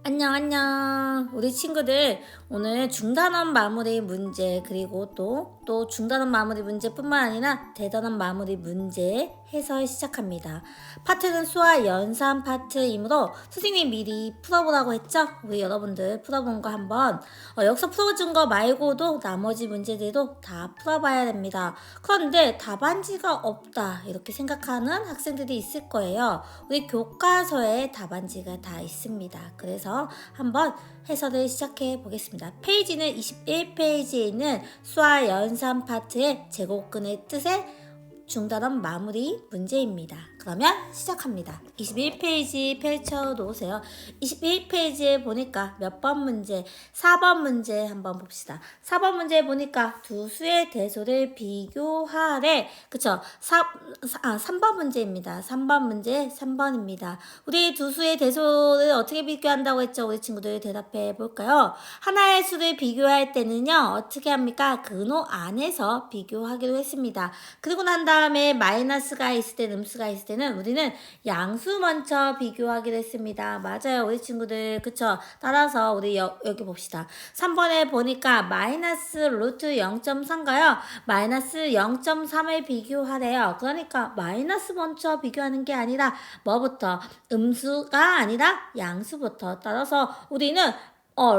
안녕, 안녕. 우리 친구들, 오늘 중단원 마무리 문제, 그리고 또 중단원 마무리 문제뿐만 아니라 대단원 마무리 문제 해설 시작합니다. 파트는 수화 연산 파트이므로 선생님이 미리 풀어보라고 했죠? 우리 여러분들 풀어본 거 한번, 여기서 풀어준 거 말고도 나머지 문제들도 다 풀어봐야 됩니다. 그런데 답안지가 없다, 이렇게 생각하는 학생들이 있을 거예요. 우리 교과서에 답안지가 다 있습니다. 그래서 한번 해설을 시작해 보겠습니다. 페이지는 21페이지에 있는 수화 연산 파트의 제곱근의 뜻의 중단원 마무리 문제입니다. 그러면 시작합니다. 21페이지 펼쳐 놓으세요. 21페이지에 보니까 몇 번 문제? 4번 문제 한번 봅시다. 4번 문제 보니까 두 수의 대소를 비교하래. 그쵸? 3번 문제입니다. 3번 문제 3번입니다. 우리 두 수의 대소를 어떻게 비교한다고 했죠? 우리 친구들 대답해 볼까요? 하나의 수를 비교할 때는요. 어떻게 합니까? 근호 안에서 비교하기로 했습니다. 그리고 난 다음에 마이너스가 있을 때, 음수가 있을 때는 우리는 양수 먼저 비교하기로 했습니다. 맞아요. 우리 친구들. 그쵸? 따라서 우리 여기 봅시다. 3번에 보니까 마이너스 루트 0.3가요. 마이너스 0.3을 비교하래요. 그러니까 마이너스 먼저 비교하는 게 아니라 뭐부터? 음수가 아니라 양수부터. 따라서 우리는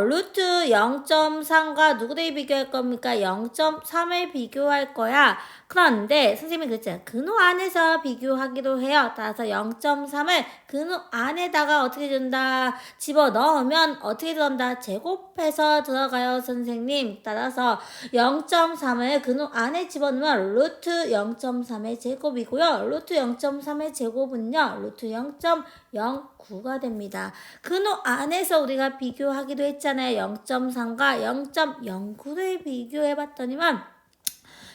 루트 0.3과 누구를 비교할 겁니까? 0.3을 비교할 거야. 그런데 선생님이 그랬잖아요. 근호 안에서 비교하기로 해요. 따라서 0.3을 근호 안에다가 어떻게 준다? 집어넣으면 어떻게 들어간다? 제곱해서 들어가요, 선생님. 따라서 0.3을 근호 안에 집어넣으면 루트 0.3의 제곱이고요. 루트 0.3의 제곱은요. 루트 0.09가 됩니다. 근호 안에서 우리가 비교하기로 했잖아요. 0.3과 0.09를 비교해봤더니만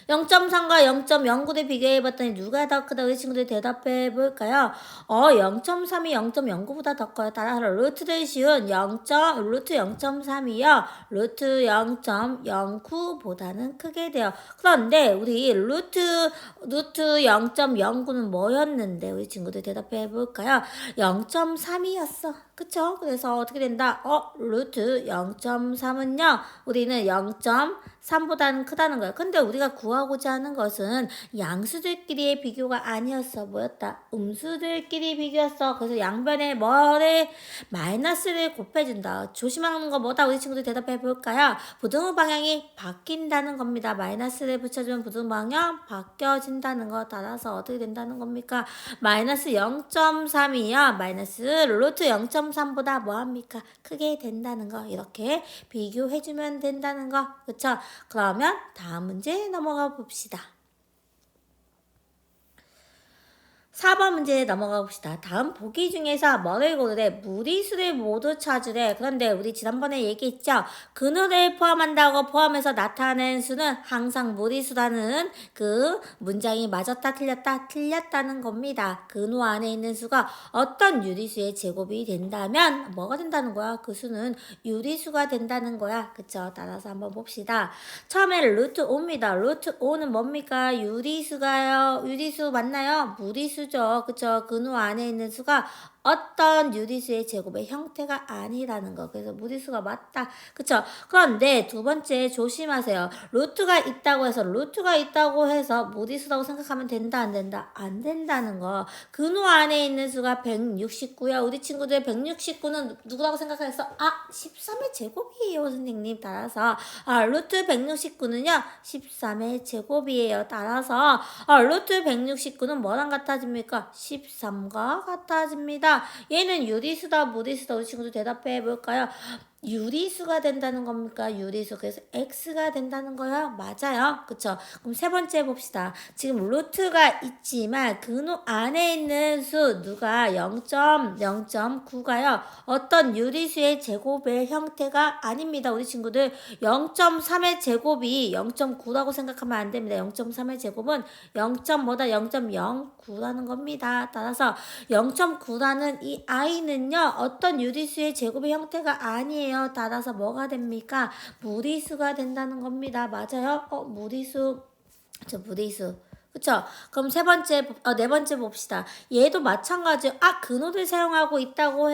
0.3과 0.09를 비교해봤더니 누가 더 크다? 우리 친구들 대답해 볼까요? 0.3이 0.09보다 더 커요. 따라서 루트를 씌운 루트 0.3이요. 루트 0.09보다는 크게 돼요. 그런데 우리 루트 0.09는 뭐였는데? 우리 친구들 대답해 볼까요? 0.3이었어. 그쵸? 그래서 어떻게 된다? 루트 0.3은요. 우리는 0.3보다는 크다는 거예요. 근데 우리가 구하고자 하는 것은 양수들끼리의 비교가 아니었어. 뭐였다? 음수들끼리 비교였어. 그래서 양변에 뭐를 마이너스를 곱해준다. 조심하는 거 뭐다? 우리 친구들 대답해 볼까요? 부등호 방향이 바뀐다는 겁니다. 마이너스를 붙여주면 부등호 방향 바뀌어진다는 거. 따라서 어떻게 된다는 겁니까? 마이너스 0.3이요. 마이너스 루트 0.3보다 뭐합니까? 크게 된다는 거. 이렇게 비교해주면 된다는 거. 그쵸? 그러면 다음 문제 넘어가 봅시다. 4번 문제 넘어가 봅시다. 다음 보기 중에서 뭐를 고르래? 무리수를 모두 찾으래. 그런데 우리 지난번에 얘기했죠? 근호를 포함해서 나타낸 수는 항상 무리수라는 그 문장이 맞았다 틀렸다는 겁니다. 근호 안에 있는 수가 어떤 유리수의 제곱이 된다면 뭐가 된다는 거야? 그 수는 유리수가 된다는 거야. 그쵸? 따라서 한번 봅시다. 처음에 루트 5입니다. 루트 5는 뭡니까? 유리수가요. 유리수 맞나요? 무리수죠. 그쵸? 근호 안에 있는 수가 어떤 유리수의 제곱의 형태가 아니라는 거. 그래서 무리수가 맞다. 그쵸? 그런데 두 번째 조심하세요. 루트가 있다고 해서 무리수라고 생각하면 된다, 안 된다? 안 된다는 거. 근호 안에 있는 수가 169야. 우리 친구들 169는 누구라고 생각했어? 13의 제곱이에요, 선생님. 따라서 루트 169는요 13의 제곱이에요. 따라서 루트 169는 뭐랑 같아집니까? 13과 같아집니다. 얘는 유리수다 무리수다? 우리 친구들 대답해 볼까요? 유리수가 된다는 겁니까? 유리수. 그래서 x가 된다는 거야? 맞아요. 그쵸? 그럼 세 번째 봅시다. 지금 루트가 있지만 근호 안에 있는 수 누가 0.9가요. 어떤 유리수의 제곱의 형태가 아닙니다. 우리 친구들 0.3의 제곱이 0.9라고 생각하면 안 됩니다. 0.3의 제곱은 0.0라는 겁니다. 따라서 0.9라는 이 i는요. 어떤 유리수의 제곱의 형태가 아니에요. 따라서 뭐가 됩니까? 무리수가 된다는 겁니다. 맞아요? 무리수. 무리수. 그쵸? 그럼 네 번째 봅시다. 얘도 마찬가지. 근호를 사용하고 있다고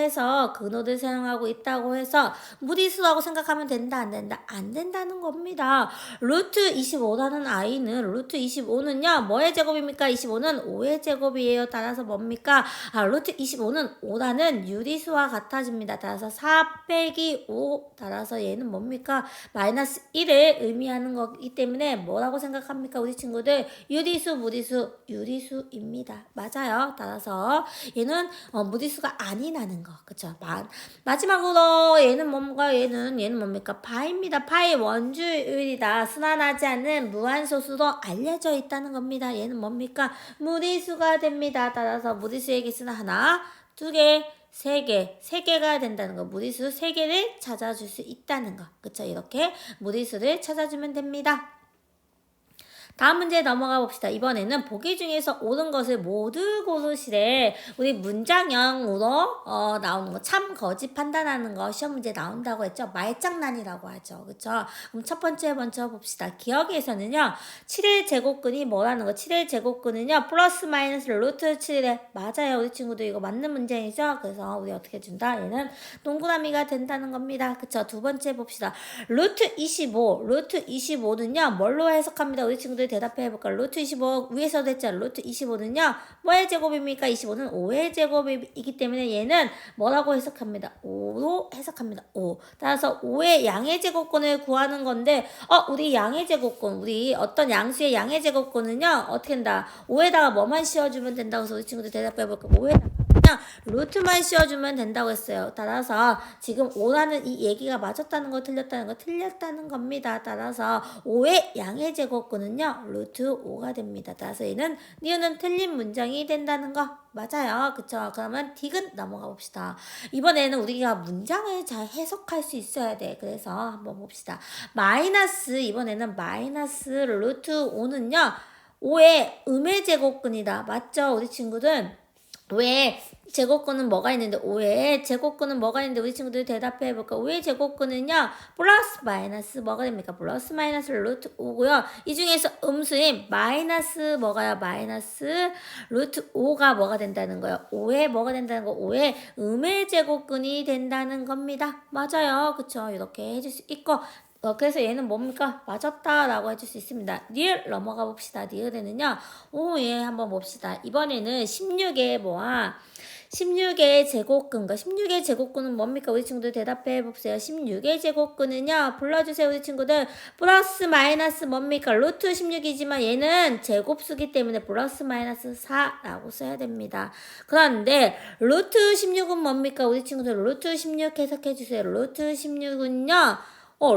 해서, 무리수라고 생각하면 된다, 안 된다? 안 된다는 겁니다. 루트 25라는 아이는, 루트 25는요, 뭐의 제곱입니까? 25는 5의 제곱이에요. 따라서 뭡니까? 루트 25는 5라는 유리수와 같아집니다. 따라서 4 빼기 5, 따라서 얘는 뭡니까? 마이너스 1을 의미하는 거기 때문에 뭐라고 생각합니까? 우리 친구들 유리수, 무리수, 유리수입니다. 맞아요. 따라서 얘는 무리수가 아니라는 거. 그쵸? 마지막으로 얘는 뭔가 얘는 뭡니까? 파입니다. 파의 원주율이다. 순환하지 않는 무한소수로 알려져 있다는 겁니다. 얘는 뭡니까? 무리수가 됩니다. 따라서 무리수의 개수는 하나, 두 개, 세 개가 된다는 거. 무리수 3개를 찾아줄 수 있다는 거. 그쵸? 이렇게 무리수를 찾아주면 됩니다. 다음 문제 넘어가 봅시다. 이번에는 보기 중에서 옳은 것을 모두 고르시래. 우리 문장형으로 나오는 거 참 거짓 판단하는 거 시험 문제 나온다고 했죠. 말장난이라고 하죠. 그쵸? 그럼 첫 번째 먼저 봅시다. 기억에서는요. 7의 제곱근이 뭐라는 거? 7의 제곱근은요. 플러스 마이너스 루트 7에 맞아요. 우리 친구들 이거 맞는 문제이죠. 그래서 우리 어떻게 준다? 얘는 동그라미가 된다는 겁니다. 그쵸? 두 번째 봅시다. 루트 25는요. 뭘로 해석합니다. 우리 친구들 대답해 볼까? 루트 25 위에서도 했잖아. 루트 25는요. 뭐의 제곱입니까? 25는 5의 제곱이기 때문에 얘는 뭐라고 해석합니다. 5로 해석합니다. 5. 따라서 5의 양의 제곱권을 구하는 건데 우리 양의 제곱권 우리 어떤 양수의 양의 제곱권은요. 어떻게 한다? 5에다가 뭐만 씌워주면 된다고 해서 우리 친구들 대답해 볼까? 5에다가 그냥 루트만 씌워주면 된다고 했어요. 따라서 지금 5라는 이 얘기가 맞았다는 거 틀렸다는 겁니다. 따라서 5의 양의 제곱근은요. 루트 5가 됩니다. 따라서 얘는 니은은 틀린 문장이 된다는 거 맞아요. 그쵸? 그러면 딕은 넘어가 봅시다. 이번에는 우리가 문장을 잘 해석할 수 있어야 돼. 그래서 한번 봅시다. 이번에는 마이너스 루트 5는요. 5의 음의 제곱근이다. 맞죠? 우리 친구들? 왜 제곱근은 뭐가 있는데 5의 제곱근은 뭐가 있는데 우리 친구들 대답해 볼까? 5의 제곱근은요. 플러스 마이너스 뭐가 됩니까? 플러스 마이너스 루트 5고요. 이 중에서 음수인 마이너스 뭐가요? 마이너스 루트 5가 뭐가 된다는 거예요? 5의 뭐가 된다는 거? 5의 음의 제곱근이 된다는 겁니다. 맞아요. 그쵸? 이렇게 해줄 수 있고 그래서 얘는 뭡니까? 맞았다라고 해줄 수 있습니다. 리을 넘어가 봅시다. 리을에는요. 한번 봅시다. 이번에는 16의 제곱근과 16의 제곱근은 뭡니까? 우리 친구들 대답해 봅세요. 16의 제곱근은요. 불러주세요. 우리 친구들. 플러스 마이너스 뭡니까? 루트 16이지만 얘는 제곱수기 때문에 플러스 마이너스 4라고 써야 됩니다. 그런데 루트 16은 뭡니까? 우리 친구들 루트 16 해석해 주세요. 루트 16은요.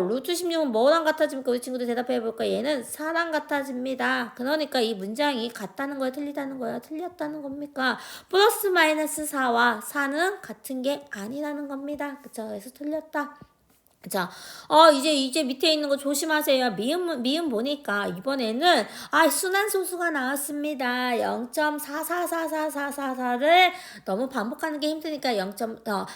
루트 16은 뭐랑 같아집니까? 우리 친구들 대답해 볼까? 얘는 4랑 같아집니다. 그러니까 이 문장이 같다는 거야, 틀리다는 거야, 틀렸다는 겁니까? 플러스 마이너스 4와 4는 같은 게 아니라는 겁니다. 그쵸? 그래서 틀렸다. 자, 이제 밑에 있는 거 조심하세요. 미음 보니까 이번에는 순환소수가 나왔습니다. 0.444444를 너무 반복하는 게 힘드니까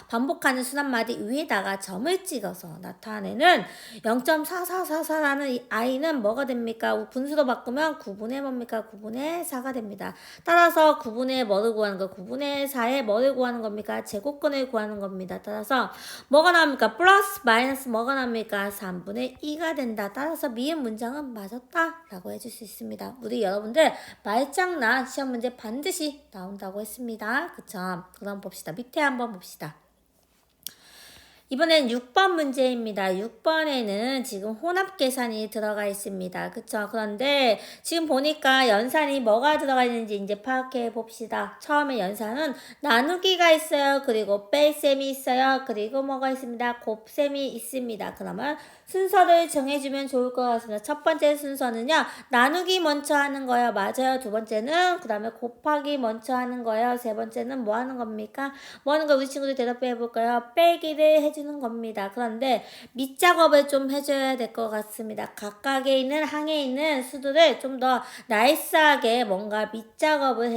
반복하는 순환마디 위에다가 점을 찍어서 나타내는 0.4444라는 이 아이는 뭐가 됩니까? 분수로 바꾸면 9분의 뭡니까? 9분의 4가 됩니다. 따라서 9분의 뭐를 구하는 거? 9분의 4에 뭐를 구하는 겁니까? 제곱근을 구하는 겁니다. 따라서 뭐가 나옵니까? 플러스 마이너스 뭐가 납니까? 3분의 2가 된다. 따라서 미음 문장은 맞았다 라고 해줄 수 있습니다. 우리 여러분들 말장난 시험 문제 반드시 나온다고 했습니다. 그쵸? 그럼 봅시다. 밑에 한번 봅시다. 이번엔 6번 문제입니다. 6번에는 지금 혼합 계산이 들어가 있습니다. 그쵸? 그런데 지금 보니까 연산이 뭐가 들어가 있는지 이제 파악해 봅시다. 처음에 연산은 나누기가 있어요. 그리고 뺄셈이 있어요. 그리고 뭐가 있습니다. 곱셈이 있습니다. 그러면 순서를 정해주면 좋을 것 같습니다. 첫 번째 순서는요. 나누기 먼저 하는 거예요. 맞아요. 두 번째는 그 다음에 곱하기 먼저 하는 거예요. 세 번째는 뭐 하는 겁니까? 뭐 하는 거 우리 친구들 대답해 볼까요? 빼기를 해주는 겁니다. 그런데 밑작업을 좀 해줘야 될 것 같습니다. 각각에 있는 항에 있는 수들을 좀 더 나이스하게 뭔가 밑작업을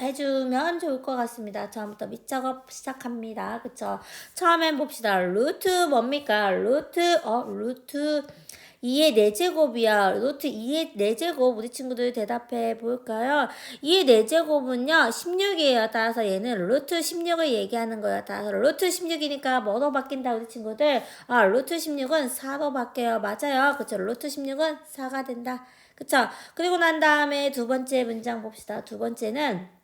해주면 좋을 것 같습니다. 처음부터 밑작업 시작합니다. 그쵸? 처음엔 봅시다. 루트 뭡니까? 루트 2의 4제곱이야. 루트 2의 4제곱 우리 친구들 대답해 볼까요? 2의 4제곱은요 16이에요. 따라서 얘는 루트 16을 얘기하는 거예요. 따라서 루트 16이니까 뭐로 바뀐다 우리 친구들? 루트 16은 4로 바뀌어요. 맞아요. 그쵸? 루트 16은 4가 된다. 그쵸? 그리고 난 다음에 두 번째 문장 봅시다. 두 번째는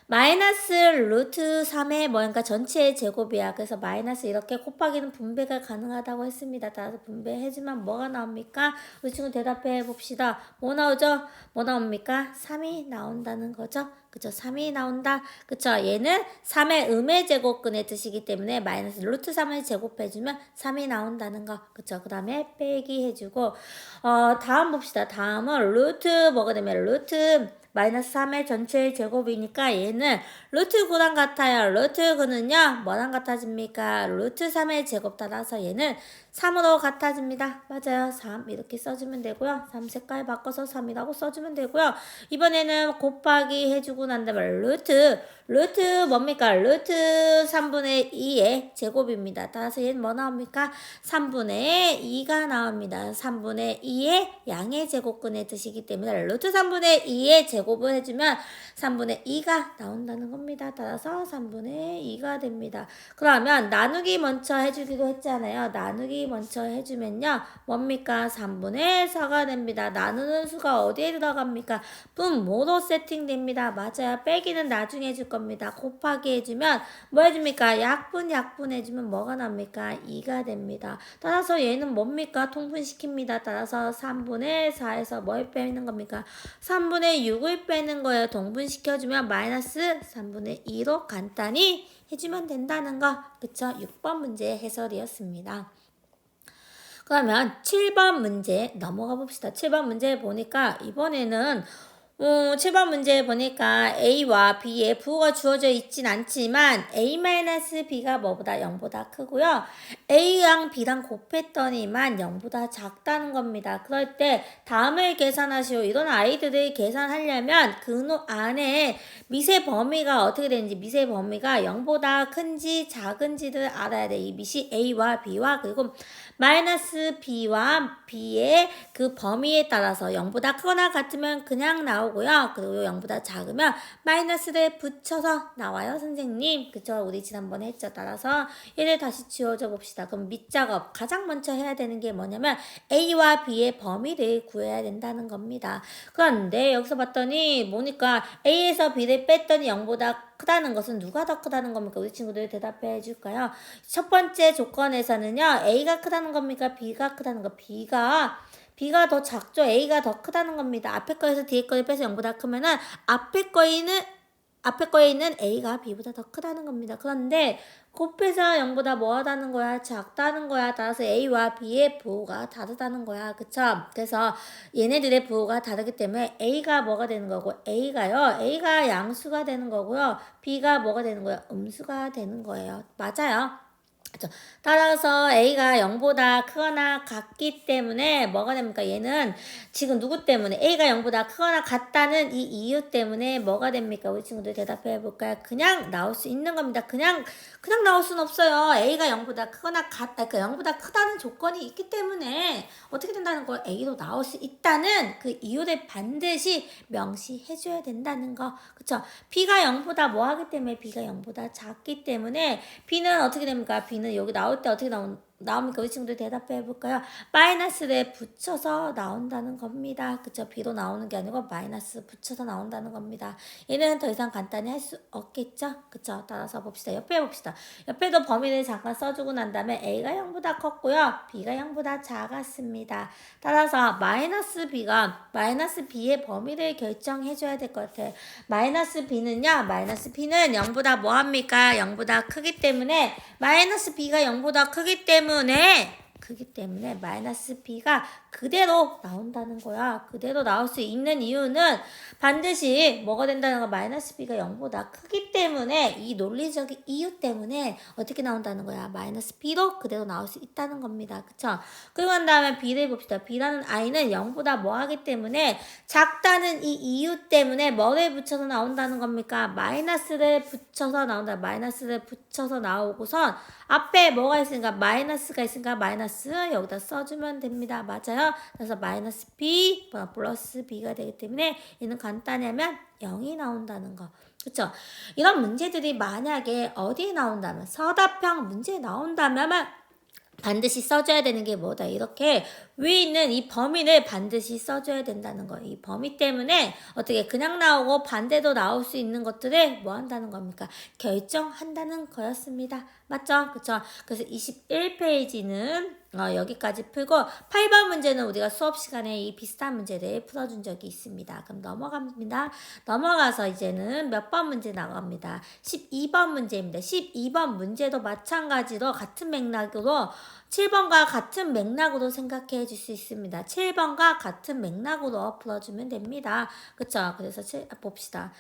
마이너스 루트 3의 뭐니까 전체의 제곱이야. 그래서 마이너스 이렇게 곱하기는 분배가 가능하다고 했습니다. 따라서 분배해주면 뭐가 나옵니까? 우리 친구 대답해 봅시다. 뭐 나오죠? 뭐 나옵니까? 3이 나온다는 거죠. 그쵸? 3이 나온다. 그쵸? 얘는 3의 음의 제곱근의 뜻이기 때문에 마이너스 루트 3을 제곱해주면 3이 나온다는 거. 그쵸? 그 다음에 빼기 해주고 다음 봅시다. 다음은 루트 뭐가 되면 루트 마이너스 3의 전체의 제곱이니까 얘는 루트 9랑 같아요. 루트 9는요 뭐랑 같아집니까? 루트 3의 제곱 따라서 얘는 3으로 같아집니다. 맞아요. 3 이렇게 써주면 되고요. 3 색깔 바꿔서 3이라고 써주면 되고요. 이번에는 곱하기 해주고 난 다음에 루트 뭡니까? 루트 3분의 2의 제곱입니다. 따라서 얘는 뭐 나옵니까? 3분의 2가 나옵니다. 3분의 2의 양의 제곱근의 뜻이기 때문에 루트 3분의 2의 제곱을 해주면 3분의 2가 나온다는 겁니다. 따라서 3분의 2가 됩니다. 그러면 나누기 먼저 해주기로 했잖아요. 나누기 먼저 해주면요. 뭡니까? 3분의 4가 됩니다. 나누는 수가 어디에 들어갑니까? 분모로 세팅됩니다. 맞아요. 빼기는 나중에 해줄 겁니다. 곱하기 해주면 뭐 해줍니까? 약분 해주면 뭐가 납니까? 2가 됩니다. 따라서 얘는 뭡니까? 통분시킵니다. 따라서 3분의 4에서 뭘 빼는 겁니까? 3분의 6을 빼는 거예요. 동분시켜주면 마이너스 3분의 2로 간단히 해주면 된다는 거. 그쵸? 6번 문제 해설이었습니다. 그러면 7번 문제 넘어가 봅시다. 7번 문제 보니까 이번에는 7번 문제 보니까 A와 B의 부호가 주어져 있진 않지만 A-B가 뭐보다 0보다 크고요. A랑 B랑 곱했더니만 0보다 작다는 겁니다. 그럴 때 다음을 계산하시오. 이런 아이들을 계산하려면 그 안에 미세 범위가 어떻게 되는지 미세 범위가 0보다 큰지 작은지를 알아야 돼. 이 밑이 A와 B와 그리고 마이너스 B와 B의 그 범위에 따라서 0보다 크거나 같으면 그냥 나오고요. 그리고 0보다 작으면 마이너스를 붙여서 나와요, 선생님. 그쵸? 우리 지난번에 했죠. 따라서 얘를 다시 지워줘 봅시다. 그럼 밑작업 가장 먼저 해야 되는 게 뭐냐면 A와 B의 범위를 구해야 된다는 겁니다. 그런데 여기서 봤더니 뭐니까 A에서 B를 뺐더니 0보다 크다는 것은 누가 더 크다는 겁니까? 우리 친구들 대답해 줄까요? 첫 번째 조건에서는요. A가 크다는 겁니까? B가 크다는 거. B가 더 작죠. A가 더 크다는 겁니다. 앞에 거에서 뒤에 거를 빼서 0보다 크면은 앞에 거에 있는 A가 B보다 더 크다는 겁니다. 그런데 곱해서 0보다 뭐하다는 거야? 작다는 거야. 따라서 A와 B의 부호가 다르다는 거야. 그쵸? 그래서 얘네들의 부호가 다르기 때문에 A가 뭐가 되는 거고 A가 양수가 되는 거고요. B가 뭐가 되는 거예요? 음수가 되는 거예요. 맞아요. 그렇죠. 따라서 A가 0보다 크거나 같기 때문에 뭐가 됩니까? 얘는 지금 누구 때문에 A가 0보다 크거나 같다는 이 이유 때문에 뭐가 됩니까? 우리 친구들 대답해 볼까요? 그냥 나올 수 있는 겁니다. 그냥 나올 수는 없어요. A가 0보다 크거나 같다. 그 0보다 크다는 조건이 있기 때문에 어떻게 된다는 걸 A로 나올 수 있다는 그 이유를 반드시 명시해 줘야 된다는 거. 그쵸? B가 0보다 뭐 하기 때문에 B가 0보다 작기 때문에 B는 어떻게 됩니까? B는 여기 나올 때 어떻게 나옵니까? 우리 친구들 대답해 볼까요? 마이너스를 붙여서 나온다는 겁니다. 그쵸? B로 나오는 게 아니고 마이너스 붙여서 나온다는 겁니다. 얘는 더 이상 간단히 할 수 없겠죠? 그쵸? 따라서 봅시다. 옆에 봅시다. 옆에도 범위를 잠깐 써주고 난 다음에 A가 0보다 컸고요. B가 0보다 작았습니다. 따라서 마이너스 B의 범위를 결정해줘야 될 것 같아요. 마이너스 B는 0보다 뭐합니까? 0보다 크기 때문에 마이너스 B가 0보다 크기 때문에 마이너스 B가 그대로 나온다는 거야. 그대로 나올 수 있는 이유는 반드시 뭐가 된다는 거 마이너스 B가 0보다 크기 때문에 이 논리적인 이유 때문에 어떻게 나온다는 거야. 마이너스 B로 그대로 나올 수 있다는 겁니다. 그쵸? 그리고 난 다음에 B를 봅시다. B라는 아이는 0보다 뭐 하기 때문에 작다는 이 이유 때문에 뭐를 붙여서 나온다는 겁니까? 마이너스를 붙여서 나온다. 마이너스를 붙여서 나오고선 앞에 뭐가 있으니까 마이너스가 있으니까 마이너스 마이너스 여기다 써주면 됩니다. 맞아요? 그래서 마이너스 b 플러스 b가 되기 때문에 얘는 간단히 하면 0이 나온다는 거. 그쵸? 이런 문제들이 만약에 어디에 나온다면 서답형 문제에 나온다면 반드시 써줘야 되는 게 뭐다. 이렇게 위에 있는 이 범위를 반드시 써줘야 된다는 거예요. 이 범위 때문에 어떻게 그냥 나오고 반대도 나올 수 있는 것들을 뭐 한다는 겁니까? 결정한다는 거였습니다. 맞죠? 그쵸? 그래서 21페이지는 여기까지 풀고 8번 문제는 우리가 수업 시간에 이 비슷한 문제를 풀어준 적이 있습니다. 그럼 넘어갑니다. 넘어가서 이제는 몇 번 문제 나갑니다. 12번 문제입니다. 12번 문제도 마찬가지로 같은 맥락으로 7번과 같은 맥락으로 생각해 줄 수 있습니다. 7번과 같은 맥락으로 풀어주면 됩니다. 그쵸? 그래서 봅시다.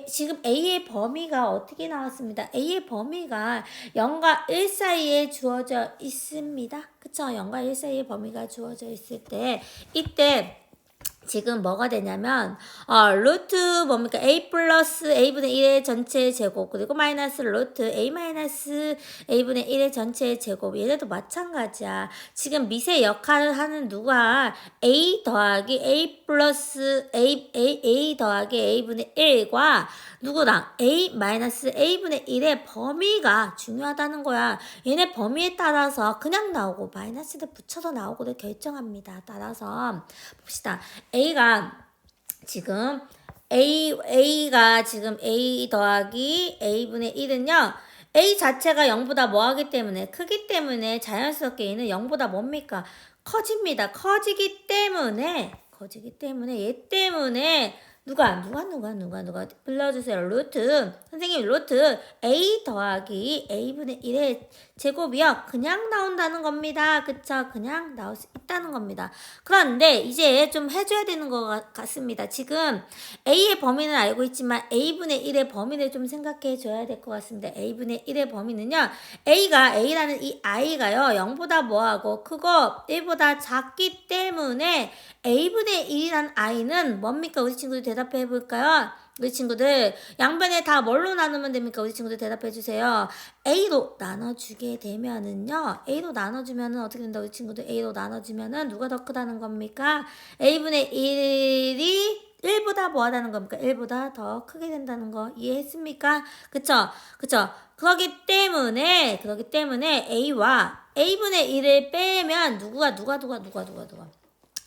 지금 A의 범위가 어떻게 나왔습니다. A의 범위가 0과 1 사이에 주어져 있습니다. 그쵸? 0과 1 사이에 범위가 주어져 있을 때 이때 지금 뭐가 되냐면 루트 뭡니까? a 플러스 a분의 1의 전체 제곱 그리고 마이너스 루트 a 마이너스 a분의 1의 전체 제곱 얘네도 마찬가지야. 지금 미세 역할을 하는 누가 a 더하기 a 플러스 a 더하기 a분의 1과 누구랑 a 마이너스 a분의 1의 범위가 중요하다는 거야. 얘네 범위에 따라서 그냥 나오고 마이너스를 붙여서 나오고를 결정합니다. 따라서 봅시다. A가 지금 A가 지금 A 더하기 A분의 1은요. A 자체가 0보다 뭐하기 때문에 크기 때문에 자연스럽게 얘는 0보다 뭡니까? 커집니다. 커지기 때문에 얘 때문에 누가 불러주세요. 루트 선생님 루트 A 더하기 A분의 1의 제곱이요. 그냥 나온다는 겁니다. 그쵸? 그냥 나올 수 있다는 겁니다. 그런데 이제 좀 해줘야 되는 것 같습니다. 지금 A의 범위는 알고 있지만 A분의 1의 범위를 좀 생각해 줘야 될 것 같습니다. A분의 1의 범위는요. A라는 이 I가요. 0보다 뭐하고 크고 1보다 작기 때문에 A분의 1이라는 I는 뭡니까? 우리 친구들 대답해 볼까요? 우리 친구들 양변에 다 뭘로 나누면 됩니까? 우리 친구들 대답해 주세요. A로 나눠주게 되면은요. A로 나눠주면은 어떻게 된다? 우리 친구들 A로 나눠주면은 누가 더 크다는 겁니까? A분의 1이 1보다 뭐 하다는 겁니까? 1보다 더 크게 된다는 거 이해했습니까? 그쵸? 그렇기 때문에 A와 A분의 1을 빼면 누가